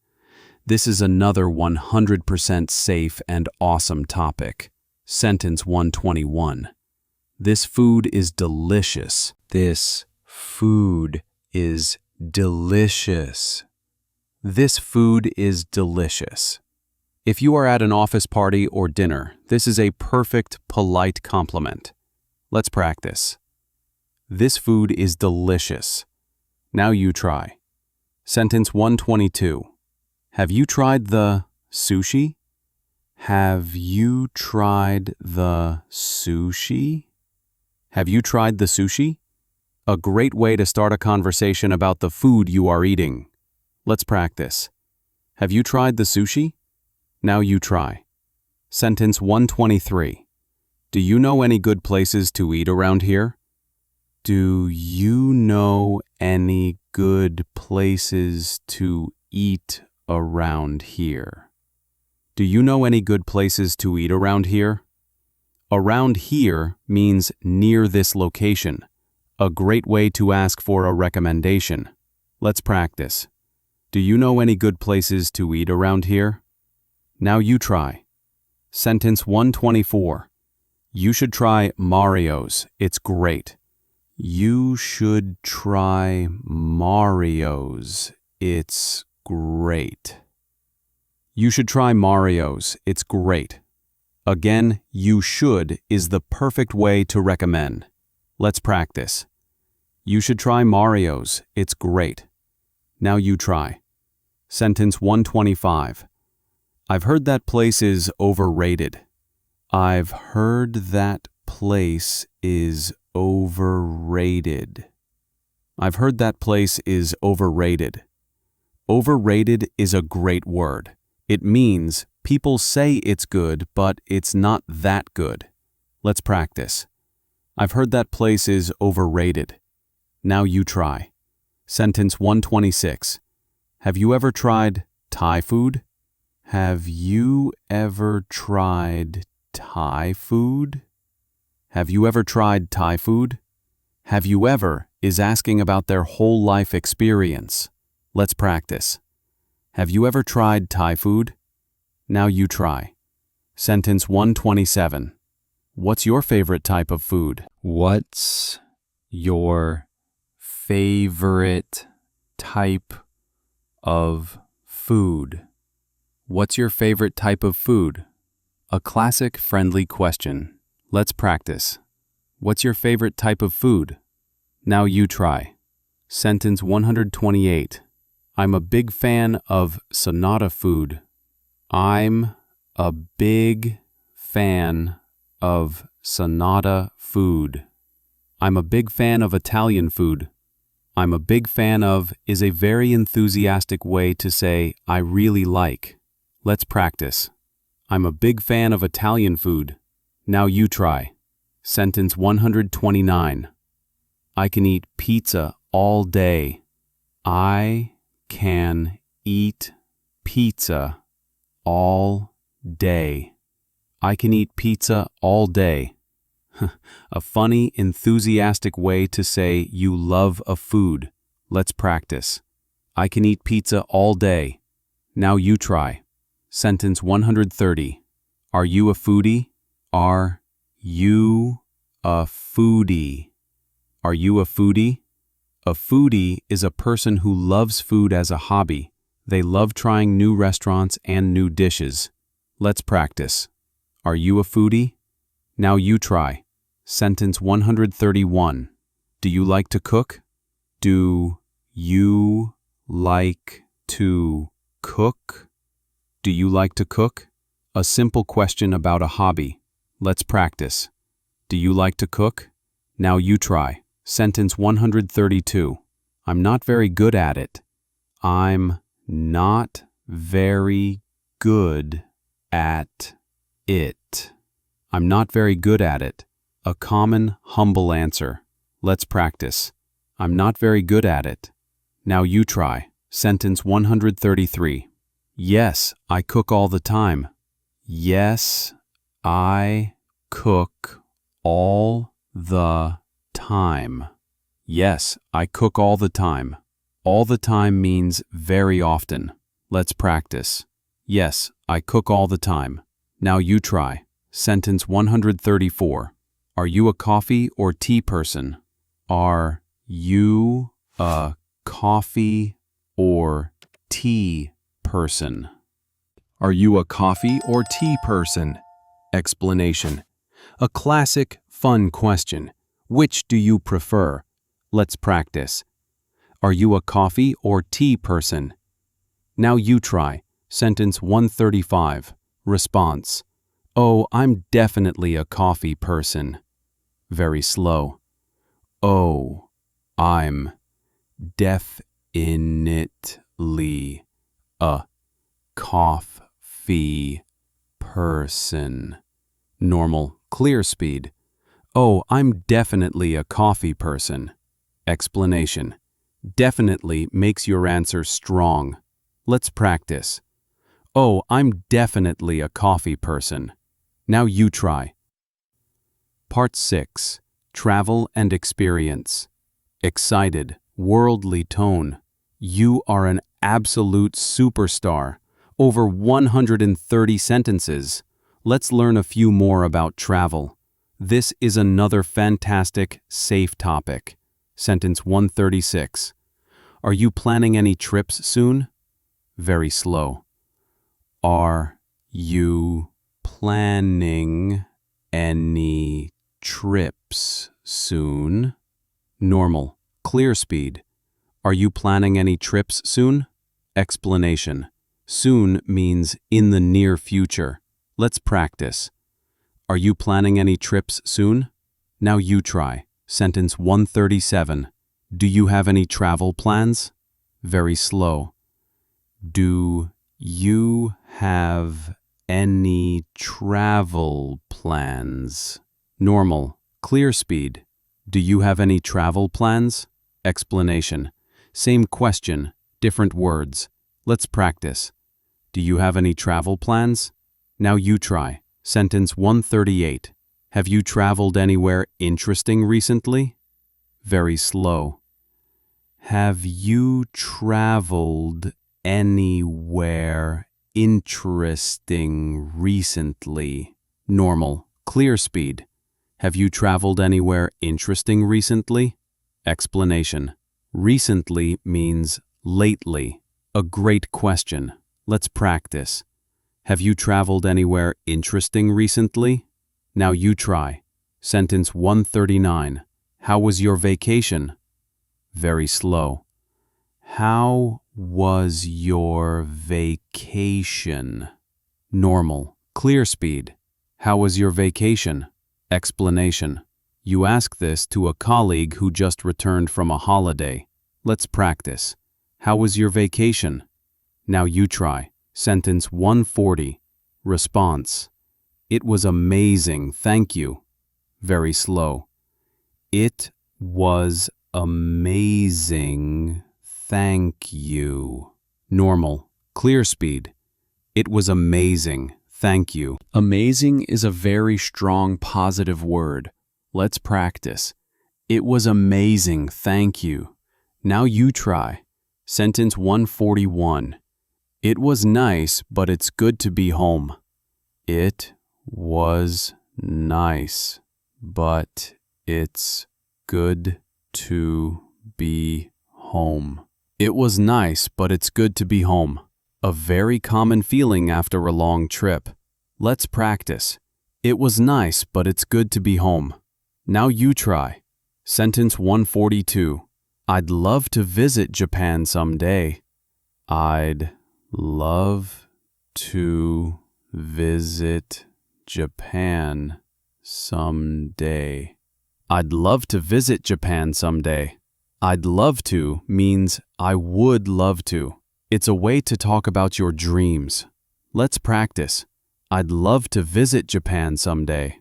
This is another 100% safe and awesome topic. Sentence 121. This food is delicious. This food is delicious. This food is delicious. If you are at an office party or dinner, this is a perfect, polite compliment. Let's practice. This food is delicious. Now you try. Sentence 122. Have you tried the sushi? Have you tried the sushi? Have you tried the sushi? A great way to start a conversation about the food you are eating. Let's practice. Have you tried the sushi? Now you try. Sentence 123. Do you know any good places to eat around here? Do you know any good places to eat around here? Do you know any good places to eat around here? Around here means near this location. A great way to ask for a recommendation. Let's practice. Do you know any good places to eat around here? Now you try. Sentence 124. You should try Mario's. It's great. You should try Mario's. It's great. You should try Mario's. It's great. Again, you should is the perfect way to recommend. Let's practice. You should try Mario's. It's great. Now you try. Sentence 125. I've heard that place is overrated. I've heard that place is overrated. I've heard that place is overrated. Overrated is a great word. It means people say it's good, but it's not that good. Let's practice. I've heard that place is overrated. Now you try. Sentence 126. Have you ever tried Thai food? Have you ever tried Thai food? Have you ever tried Thai food? Have you ever is asking about their whole life experience. Let's practice. Have you ever tried Thai food? Now you try. Sentence 127. What's your favorite type of food? What's your favorite type of food? What's your favorite type of food? A classic, friendly question. Let's practice. What's your favorite type of food? Now you try. Sentence 128. I'm a big fan of Sonata food. I'm a big fan of Sonata food. I'm a big fan of Italian food. I'm a big fan of is a very enthusiastic way to say I really like. Let's practice. I'm a big fan of Italian food. Now you try. Sentence 129. I can eat pizza all day. I can eat pizza all day. I can eat pizza all day. A funny, enthusiastic way to say you love a food. Let's practice. I can eat pizza all day. Now you try. Sentence 130. Are you a foodie? Are you a foodie? Are you a foodie? A foodie is a person who loves food as a hobby. They love trying new restaurants and new dishes. Let's practice. Are you a foodie? Now you try. Sentence 131. Do you like to cook? Do you like to cook? Do you like to cook? A simple question about a hobby. Let's practice. Do you like to cook? Now you try. Sentence 132. I'm not very good at it. I'm not very good at it. I'm not very good at it. A common, humble answer. Let's practice. I'm not very good at it. Now you try. Sentence 133. Yes, I cook all the time. Yes, I cook all the time. Yes, I cook all the time. All the time means very often. Let's practice. Yes, I cook all the time. Now you try. Sentence 134. Are you a coffee or tea person? Are you a coffee or tea person? Are you a coffee or tea person? Explanation. A classic, fun question. Which do you prefer? Let's practice. Are you a coffee or tea person? Now you try. Sentence 135. Response. Oh, I'm definitely a coffee person. Very slow. Oh, I'm definitely a coffee person. Normal, clear speed. Oh, I'm definitely a coffee person. Explanation. Definitely makes your answer strong. Let's practice. Oh, I'm definitely a coffee person. Now you try. Part 6. Travel and experience. Excited, worldly tone. You are an absolute superstar. Over 130 sentences. Let's learn a few more about travel. This is another fantastic, safe topic. Sentence 136. Are you planning any trips soon? Very slow. Are you planning any trips soon? Normal, clear speed. Are you planning any trips soon? Explanation. Soon means in the near future. Let's practice. Are you planning any trips soon? Now you try. Sentence 137. Do you have any travel plans? Very slow. Do you have any travel plans? Normal, clear speed. Do you have any travel plans? Explanation. Same question, different words. Let's practice. Do you have any travel plans? Now you try. Sentence 138. Have you traveled anywhere interesting recently? Very slow. Have you traveled anywhere interesting recently? Normal, clear speed. Have you traveled anywhere interesting recently? Explanation. Recently means lately. A great question. Let's practice. Have you traveled anywhere interesting recently? Now you try. Sentence 139. How was your vacation? Very slow. How was your vacation? Normal, clear speed. How was your vacation? Explanation. You ask this to a colleague who just returned from a holiday. Let's practice. How was your vacation? Now you try. Sentence 140. Response. It was amazing, thank you. Very slow. It was amazing, thank you. Normal, Clear speed. It was amazing. Thank you. Amazing is a very strong positive word. Let's practice. It was amazing. Thank you. Now you try. Sentence 141. It was nice, but it's good to be home. It was nice, but it's good to be home. It was nice, but it's good to be home. A very common feeling after a long trip. Let's practice. It was nice, but it's good to be home. Now you try. Sentence 142. I'd love to visit Japan someday. I'd love to visit Japan someday. I'd love to visit Japan someday. I'd love to means I would love to. It's a way to talk about your dreams. Let's practice. I'd love to visit Japan someday.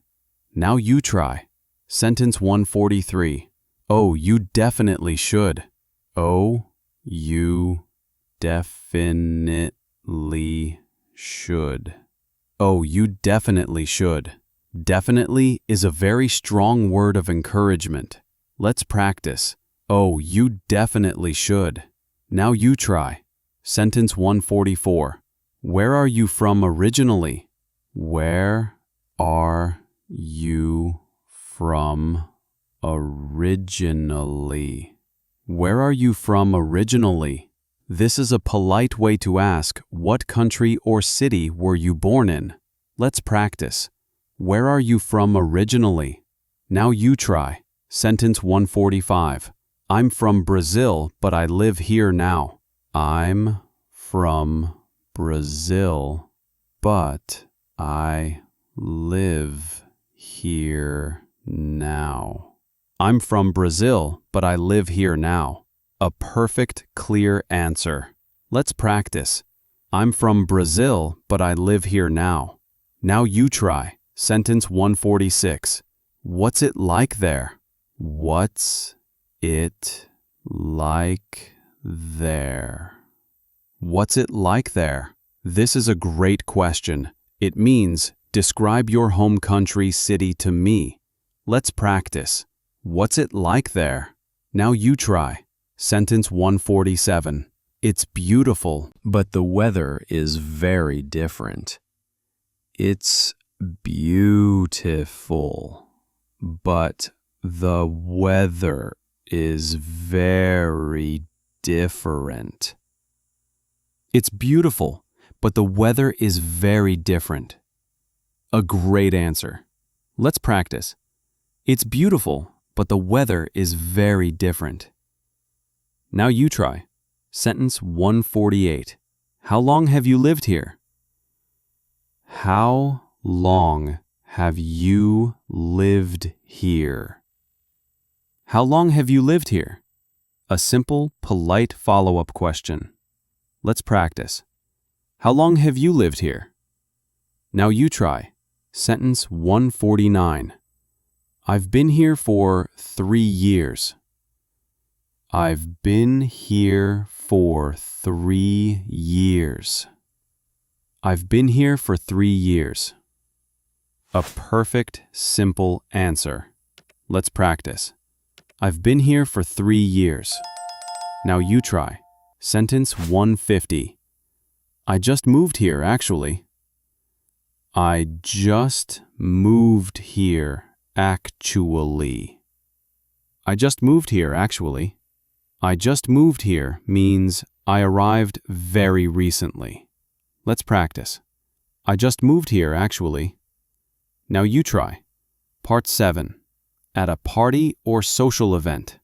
Now you try. Sentence 143. Oh, you definitely should. Oh, you definitely should. Oh, you definitely should. Definitely is a very strong word of encouragement. Let's practice. Oh, you definitely should. Now you try. Sentence 144. Where are you from originally? Where are you from originally? Where are you from originally? This is a polite way to ask, what country or city were you born in? Let's practice. Where are you from originally? Now you try. Sentence 145. I'm from Brazil, but I live here now. I'm from Brazil, but I live here now. I'm from Brazil, but I live here now. A perfect, clear answer. Let's practice. I'm from Brazil, but I live here now. Now you try. Sentence 146. What's it like there? What's it like there? What's it like there? This is a great question. It means, describe your home country city to me. Let's practice. What's it like there? Now you try. Sentence 147. It's beautiful, but the weather is very different. It's beautiful, but the weather is very different. It's beautiful, but the weather is very different. A great answer. Let's practice. It's beautiful, but the weather is very different. Now you try. Sentence 148. How long have you lived here? How long have you lived here? How long have you lived here? A simple, polite follow-up question. Let's practice. How long have you lived here? Now you try. Sentence 149. I've been here for 3 years. I've been here for 3 years. I've been here for 3 years. A perfect, simple answer. Let's practice. I've been here for 3 years. Now you try. Sentence 150. I just moved here, actually. I just moved here, actually. I just moved here, actually. I just moved here means I arrived very recently. Let's practice. I just moved here, actually. Now you try. Part 7. At a party or social event.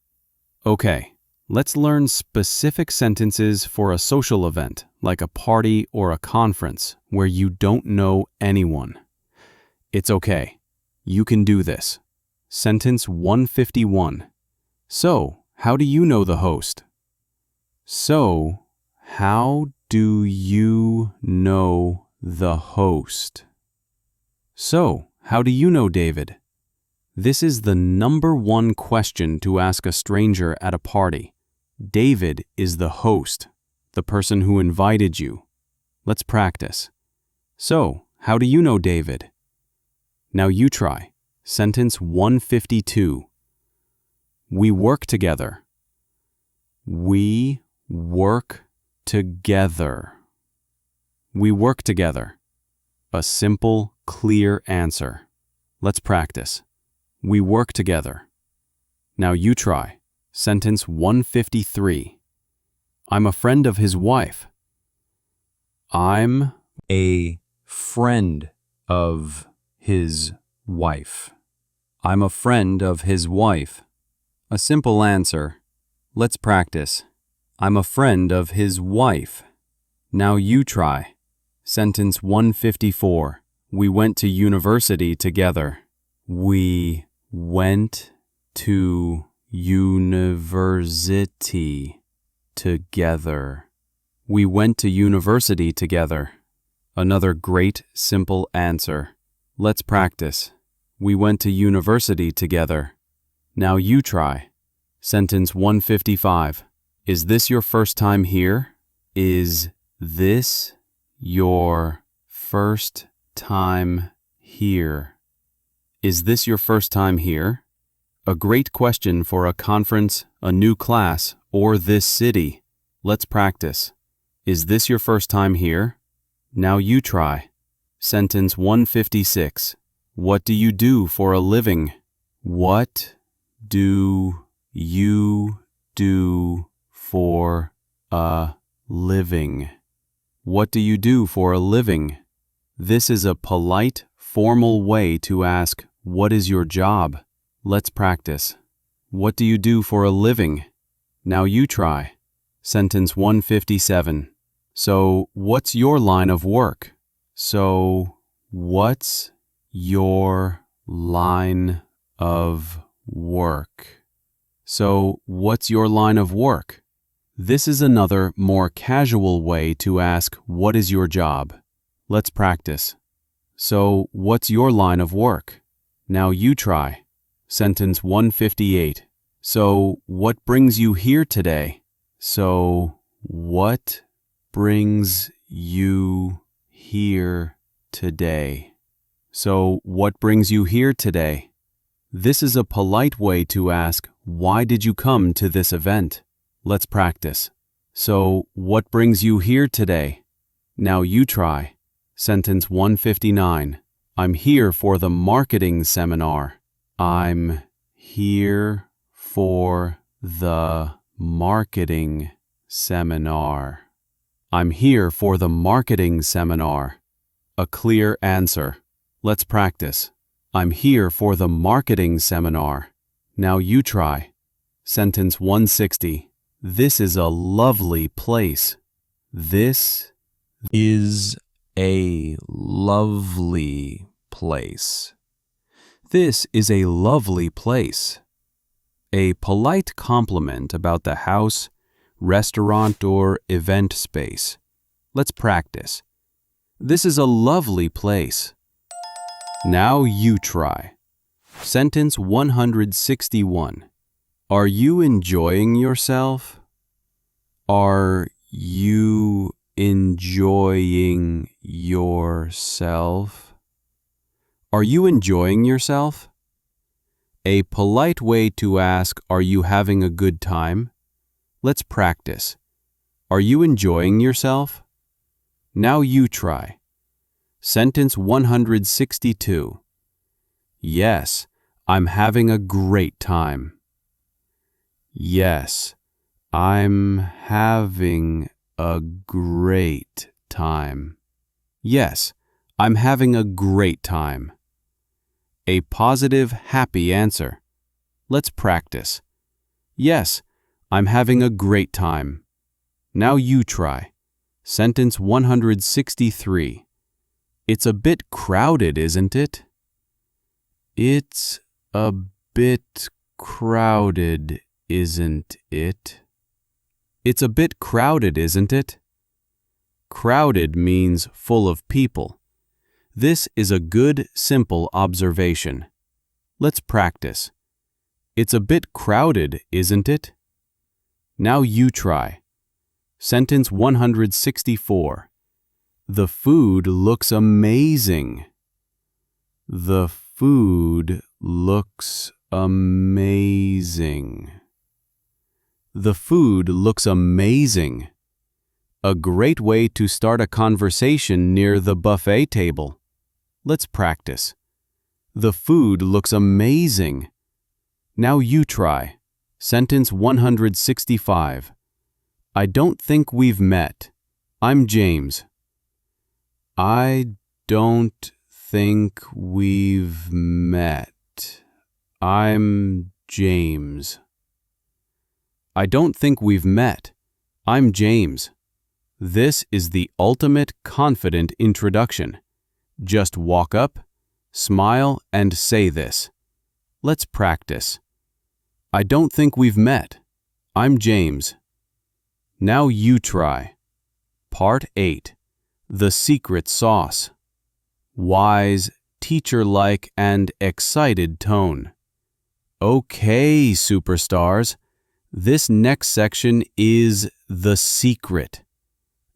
Okay, let's learn specific sentences for a social event, like a party or a conference, where you don't know anyone. It's okay. You can do this. Sentence 151. So, how do you know the host? So, how do you know the host? So, how do you know David? This is the number one question to ask a stranger at a party. David is the host, the person who invited you. Let's practice. So, how do you know David? Now you try. Sentence 152. We work together. We work together. We work together. A simple, clear answer. Let's practice. We work together. Now you try. Sentence 153. I'm a friend of his wife. I'm a friend of his wife. I'm a friend of his wife. A simple answer. Let's practice. I'm a friend of his wife. Now you try. Sentence 154. We went to university together. We went to university together. We went to university together. Another great, simple answer. Let's practice. We went to university together. Now you try. Sentence 155. Is this your first time here? Is this your first time here? Is this your first time here? A great question for a conference, a new class, or this city. Let's practice. Is this your first time here? Now you try. Sentence 156. What do you do for a living? What do you do for a living? What do you do for a living? This is a polite, formal way to ask, what is your job? Let's practice. What do you do for a living? Now you try. Sentence 157. So, what's your line of work? So, what's your line of work? So, what's your line of work? This is another, more casual way to ask, what is your job? Let's practice. So, what's your line of work? Now you try. Sentence 158. So, what brings you here today? So, what brings you here today? So, what brings you here today? This is a polite way to ask, why did you come to this event? Let's practice. So, what brings you here today? Now you try. Sentence 159. I'm here for the marketing seminar. I'm here for the marketing seminar. I'm here for the marketing seminar. A clear answer. Let's practice. I'm here for the marketing seminar. Now you try. Sentence 160. This is a lovely place. This is a lovely place. This is a lovely place. A polite compliment about the house, restaurant, or event space. Let's practice. This is a lovely place. Now you try. Sentence 161. Are you enjoying yourself? Are you enjoying yourself? Are you enjoying yourself? A polite way to ask, are you having a good time? Let's practice. Are you enjoying yourself? Now you try. Sentence 162. Yes, I'm having a great time. Yes, I'm having a great time. Yes, I'm having a great time. A positive, happy answer. Let's practice. Yes, I'm having a great time. Now you try. Sentence 163. It's a bit crowded, isn't it? It's a bit crowded, isn't it? It's a bit crowded, isn't it? Crowded means full of people. This is a good, simple observation. Let's practice. It's a bit crowded, isn't it? Now you try. Sentence 164. The food looks amazing. The food looks amazing. The food looks amazing. A great way to start a conversation near the buffet table. Let's practice. The food looks amazing. Now you try. Sentence 165. I don't think we've met. I'm James. I don't think we've met. I'm James. I don't think we've met. I'm James. This is the ultimate confident introduction. Just walk up, smile, and say this. Let's practice. I don't think we've met. I'm James. Now you try. Part 8. The secret sauce. Wise, teacher-like, and excited tone. Okay, superstars. This next section is the secret.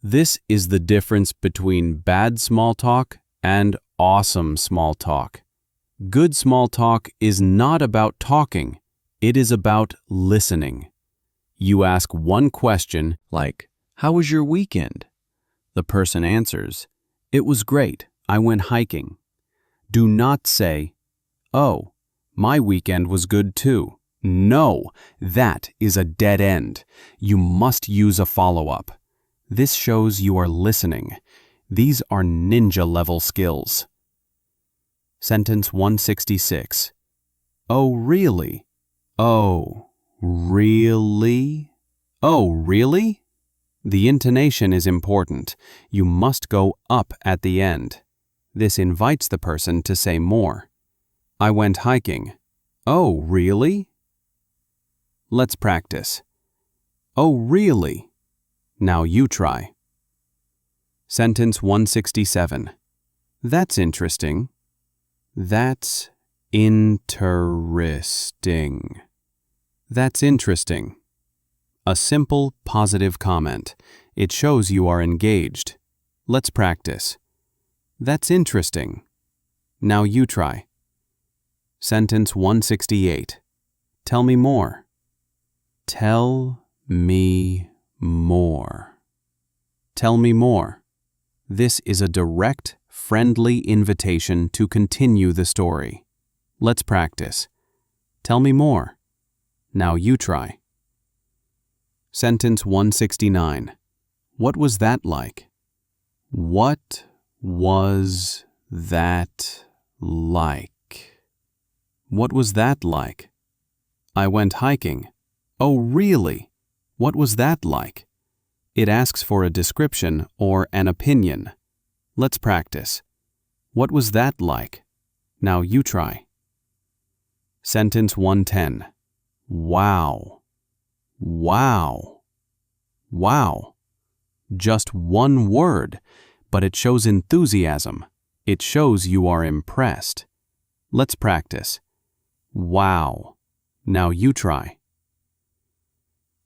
This is the difference between bad small talk and awesome small talk. Good small talk is not about talking. It is about listening. You ask one question like, "How was your weekend?" The person answers, "It was great. I went hiking." Do not say, "Oh, my weekend was good too." No, that is a dead end. You must use a follow-up. This shows you are listening. These are ninja-level skills. Sentence 166. Oh, really? Oh, really? Oh, really? The intonation is important. You must go up at the end. This invites the person to say more. I went hiking. Oh, really? Let's practice. Oh, really? Now you try. Sentence 167. That's interesting. That's interesting. That's interesting. A simple, positive comment. It shows you are engaged. Let's practice. That's interesting. Now you try. Sentence 168. Tell me more. Tell me more. Tell me more. This is a direct, friendly invitation to continue the story. Let's practice. Tell me more. Now you try. Sentence 169. What was that like? What was that like? What was that like? I went hiking. Oh, really? What was that like? It asks for a description or an opinion. Let's practice. What was that like? Now you try. Sentence 110. Wow. Wow. Wow. Just one word, but it shows enthusiasm. It shows you are impressed. Let's practice. Wow. Now you try.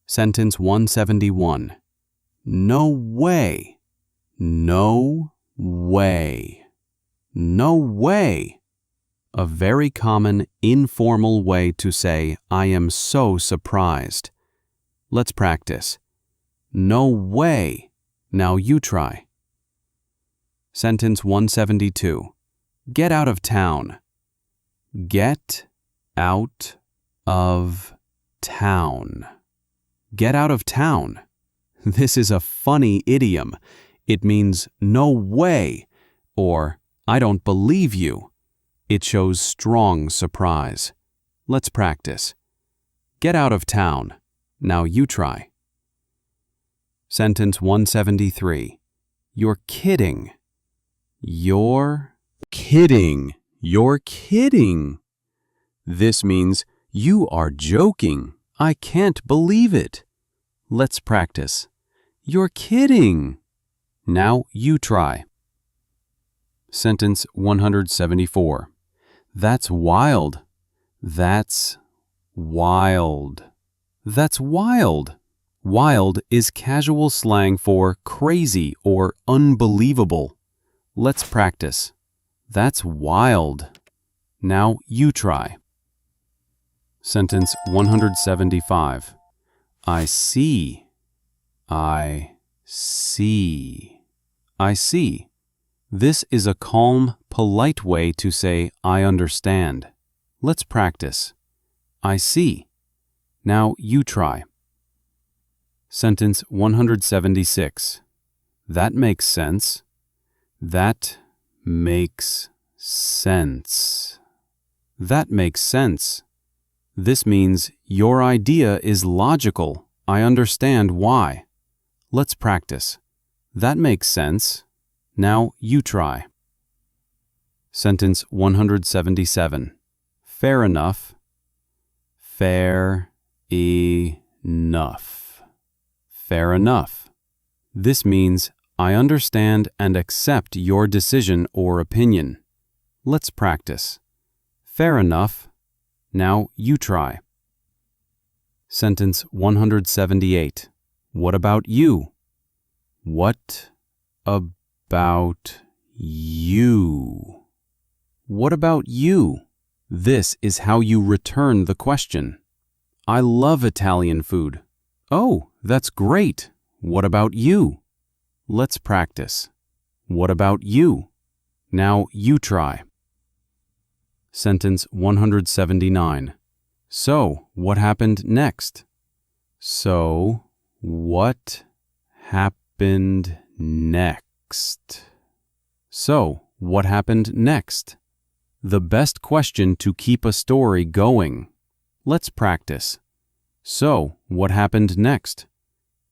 Sentence 171. No way. No way. No way. A very common, informal way to say, I am so surprised. Let's practice. No way. Now you try. Sentence 172. Get out of town. Get out of town. Get out of town. This is a funny idiom. It means no way or I don't believe you. It shows strong surprise. Let's practice. Get out of town. Now you try. Sentence 173. You're kidding. You're kidding. You're kidding. This means you are joking. I can't believe it. Let's practice. You're kidding. Now you try. Sentence 174. That's wild. That's wild. That's wild. Wild is casual slang for crazy or unbelievable. Let's practice. That's wild. Now you try. Sentence 175. I see. I see. I see. This is a calm, polite way to say I understand. Let's practice. I see. Now you try. Sentence 176. That makes sense. That makes sense. That makes sense. This means your idea is logical. I understand why. Let's practice. That makes sense. Now you try. Sentence 177. Fair enough. Fair enough. Fair enough. This means I understand and accept your decision or opinion. Let's practice. Fair enough. Now you try. Sentence 178. What about you? What about you? What about you? This is how you return the question. I love Italian food. Oh, that's great. What about you? Let's practice. What about you? Now you try. Sentence 179. So, what happened next? So, what happened next? So, what happened next? The best question to keep a story going. Let's practice. So, what happened next?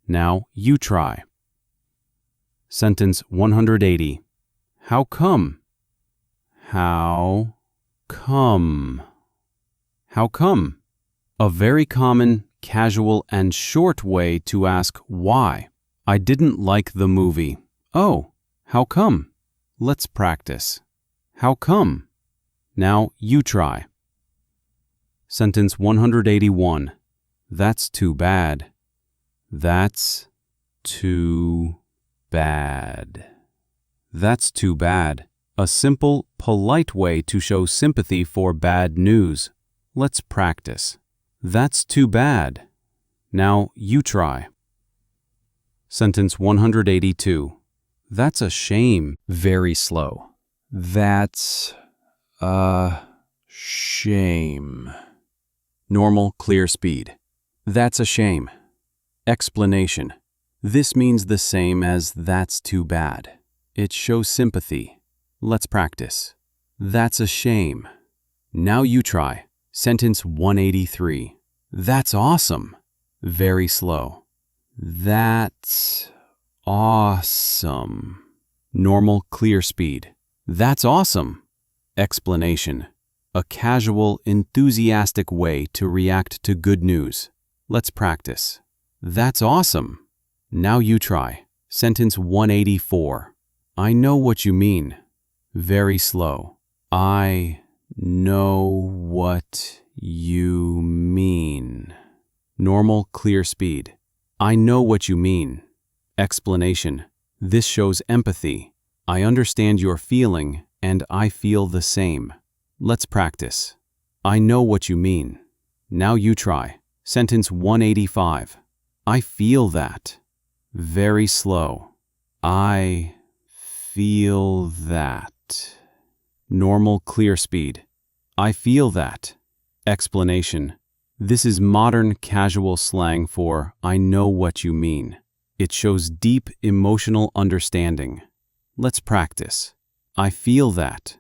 Now you try. Sentence 180. How come? How come? How come? A very common, casual, and short way to ask why. I didn't like the movie. Oh, how come? Let's practice. How come? Now you try. Sentence 181. That's too bad. That's too bad. That's too bad. A simple, polite way to show sympathy for bad news. Let's practice. That's too bad. Now you try. Sentence 182. That's a shame. Very slow. That's a shame. Normal, clear speed. That's a shame. Explanation. This means the same as that's too bad. It shows sympathy. Let's practice. That's a shame. Now you try. Sentence 183. That's awesome. Very slow. That's awesome. Normal, clear speed. That's awesome. Explanation. A casual, enthusiastic way to react to good news. Let's practice. That's awesome. Now you try. Sentence 184. I know what you mean. Very slow. I know what you mean. Normal, clear speed. I know what you mean. Explanation. This shows empathy. I understand your feeling, and I feel the same. Let's practice. I know what you mean. Now you try. Sentence 185. I feel that. Very slow. I feel that. Normal, clear speed. I feel that. Explanation. This is modern, casual slang for I know what you mean. It shows deep emotional understanding. Let's practice. I feel that.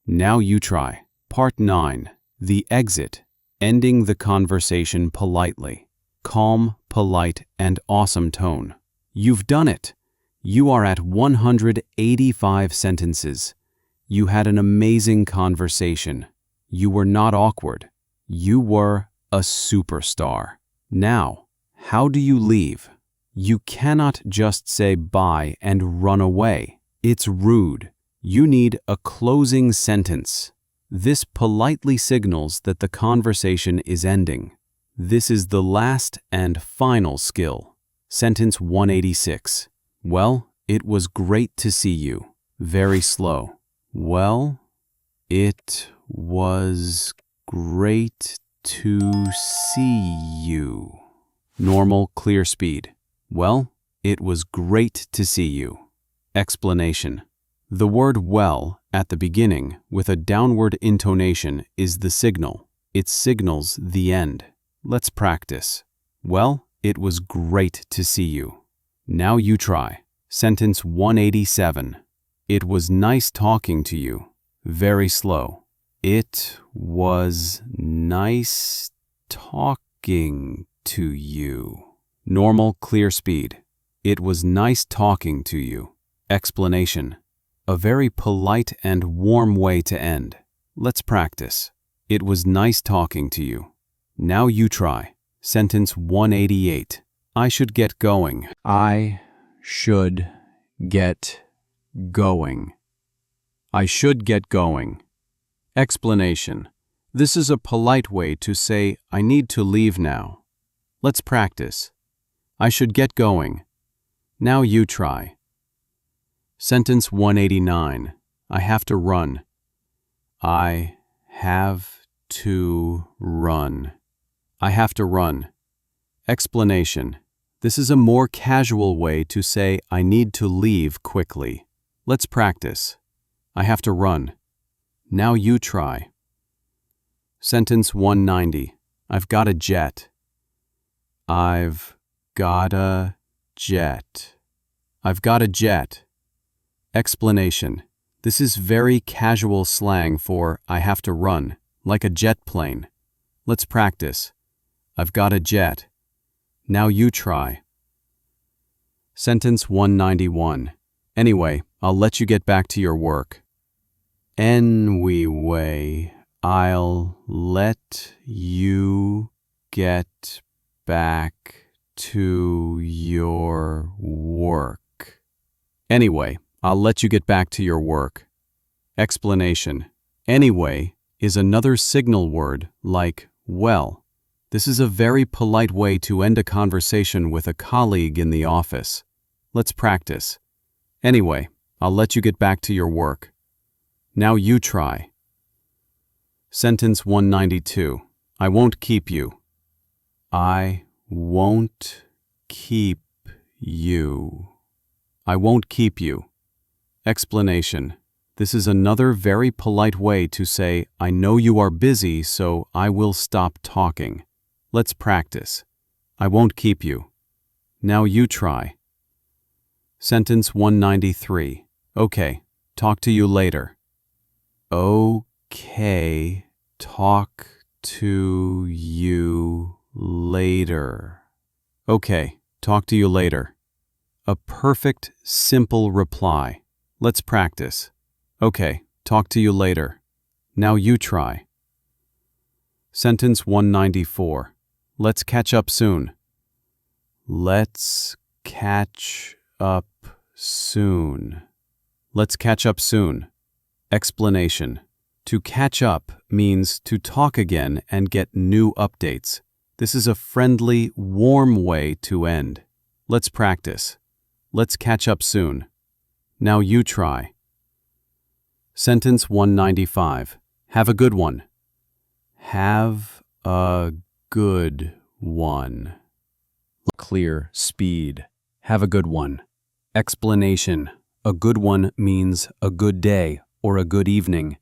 Now you try. Part 9. The exit. Ending the conversation politely. Calm, polite, and awesome tone. You've done it. You are at 185 sentences. You had an amazing conversation. You were not awkward. You were a superstar. Now, how do you leave? You cannot just say bye and run away. It's rude. You need a closing sentence. This politely signals that the conversation is ending. This is the last and final skill. Sentence 186. Well, it was great to see you. Very slow. Well, it was great to see you. Normal, clear speed. Well, it was great to see you. Explanation. The word well at the beginning with a downward intonation is the signal. It signals the end. Let's practice. Well, it was great to see you. Now you try. Sentence 187. It was nice talking to you. Very slow. It was nice talking to you. Normal, clear speed. It was nice talking to you. Explanation. A very polite and warm way to end. Let's practice. It was nice talking to you. Now you try. Sentence 188. I should get going. I should get going. I should get going. Explanation. This is a polite way to say I need to leave now. Let's practice. I should get going. Now you try. Sentence 189. I have to run. I have to run. I have to run. Explanation. This is a more casual way to say I need to leave quickly. Let's practice. I have to run. Now you try. Sentence 190. I've got a jet. I've got a jet. I've got a jet. Explanation. This is very casual slang for I have to run, like a jet plane. Let's practice. I've got a jet. Now you try. Sentence 191. Anyway, I'll let you get back to your work. Anyway, I'll let you get back to your work. Anyway, I'll let you get back to your work. Explanation. Anyway is another signal word like well. This is a very polite way to end a conversation with a colleague in the office. Let's practice. Anyway, I'll let you get back to your work. Now you try. Sentence 192. I won't keep you. I won't keep you. I won't keep you. Explanation. This is another very polite way to say, I know you are busy, so I will stop talking. Let's practice. I won't keep you. Now you try. Sentence 193. Okay, talk to you later. Okay, talk to you later. Okay, talk to you later. A perfect, simple reply. Let's practice. Okay, talk to you later. Now you try. Sentence 194. Let's catch up soon. Let's catch up soon. Let's catch up soon. Explanation. To catch up means to talk again and get new updates. This is a friendly, warm way to end. Let's practice. Let's catch up soon. Now you try. Sentence 195. Have a good one. Have a good one. Clear speed. Have a good one. Explanation. A good one means a good day or a good evening.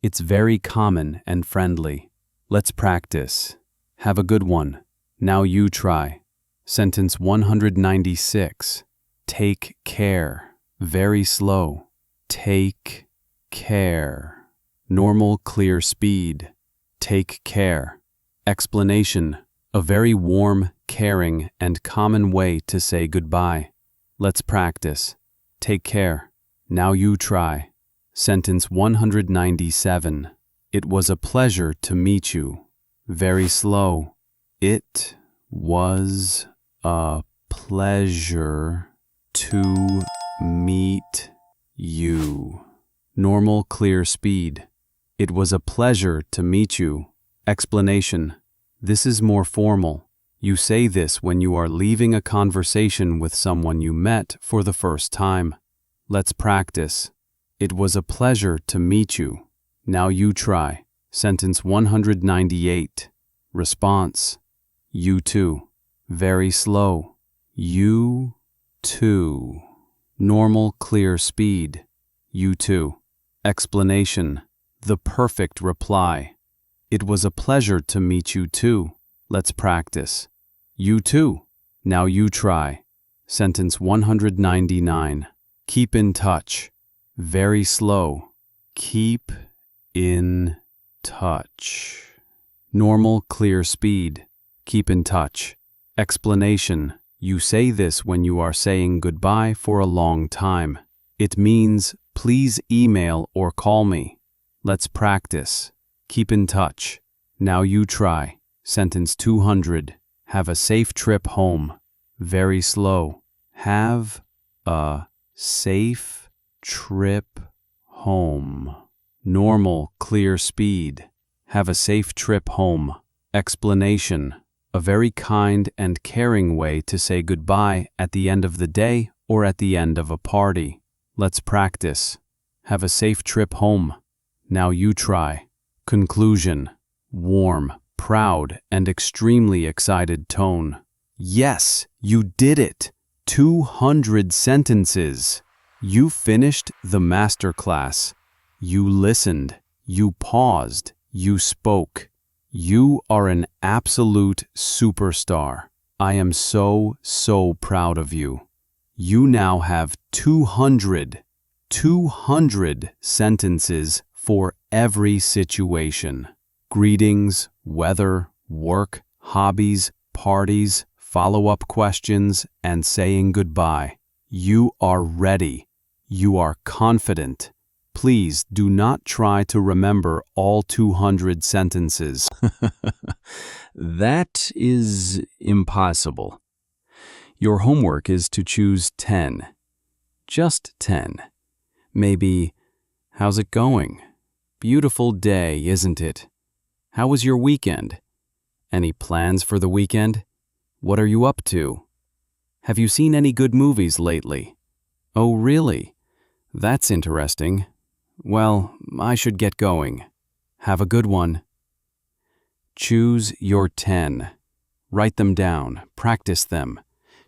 It's very common and friendly. Let's practice. Have a good one. Now you try. Sentence 196. Take care. Very slow. Take care. Normal, clear speed. Take care. Explanation. A very warm, caring, and common way to say goodbye. Let's practice. Take care. Now you try. Sentence 197. It was a pleasure to meet you. Very slow. It was a pleasure to meet you. Normal, clear speed. It was a pleasure to meet you. Explanation. This is more formal. You say this when you are leaving a conversation with someone you met for the first time. Let's practice. It was a pleasure to meet you. Now you try. Sentence 198. Response. You too. Very slow. You too. Normal, clear speed. You too. Explanation. The perfect reply. It was a pleasure to meet you too. Let's practice. You too. Now you try. Sentence 199. Keep in touch. Very slow. Keep in touch. Normal, clear speed. Keep in touch. Explanation. You say this when you are saying goodbye for a long time. It means, please email or call me. Let's practice. Keep in touch. Now you try. Sentence 200. Have a safe trip home. Very slow. Have a safe trip home. Normal, clear speed. Have a safe trip home. Explanation. A very kind and caring way to say goodbye at the end of the day or at the end of a party. Let's practice. Have a safe trip home. Now you try. Conclusion. Warm, proud, and extremely excited tone. Yes, you did it! 200 sentences. You finished the masterclass. You listened. You paused. You spoke. You are an absolute superstar. I am so proud of you. You now have 200 sentences for every situation. Greetings, weather, work, hobbies, parties, follow-up questions, and saying goodbye. You are ready. You are confident. Please do not try to remember all 200 sentences. That is impossible. Your homework is to choose 10. Just 10. Maybe, how's it going? Beautiful day, isn't it? How was your weekend? Any plans for the weekend? What are you up to? Have you seen any good movies lately? Oh, really? That's interesting. Well, I should get going. Have a good one. Choose your 10. Write them down. Practice them.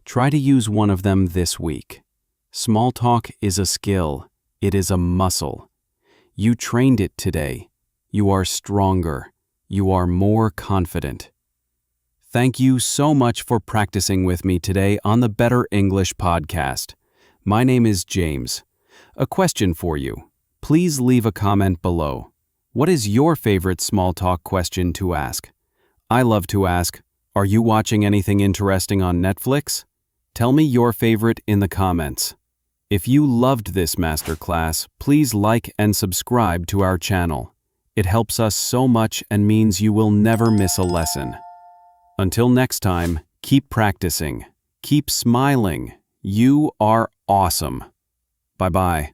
Try to use one of them this week. Small talk is a skill. It is a muscle. You trained it today. You are stronger. You are more confident. Thank you so much for practicing with me today on the Better English podcast. My name is James. A question for you. Please leave a comment below. What is your favorite small talk question to ask? I love to ask, are you watching anything interesting on Netflix? Tell me your favorite in the comments. If you loved this masterclass, please like and subscribe to our channel. It helps us so much and means you will never miss a lesson. Until next time, keep practicing. Keep smiling. You are awesome. Bye-bye.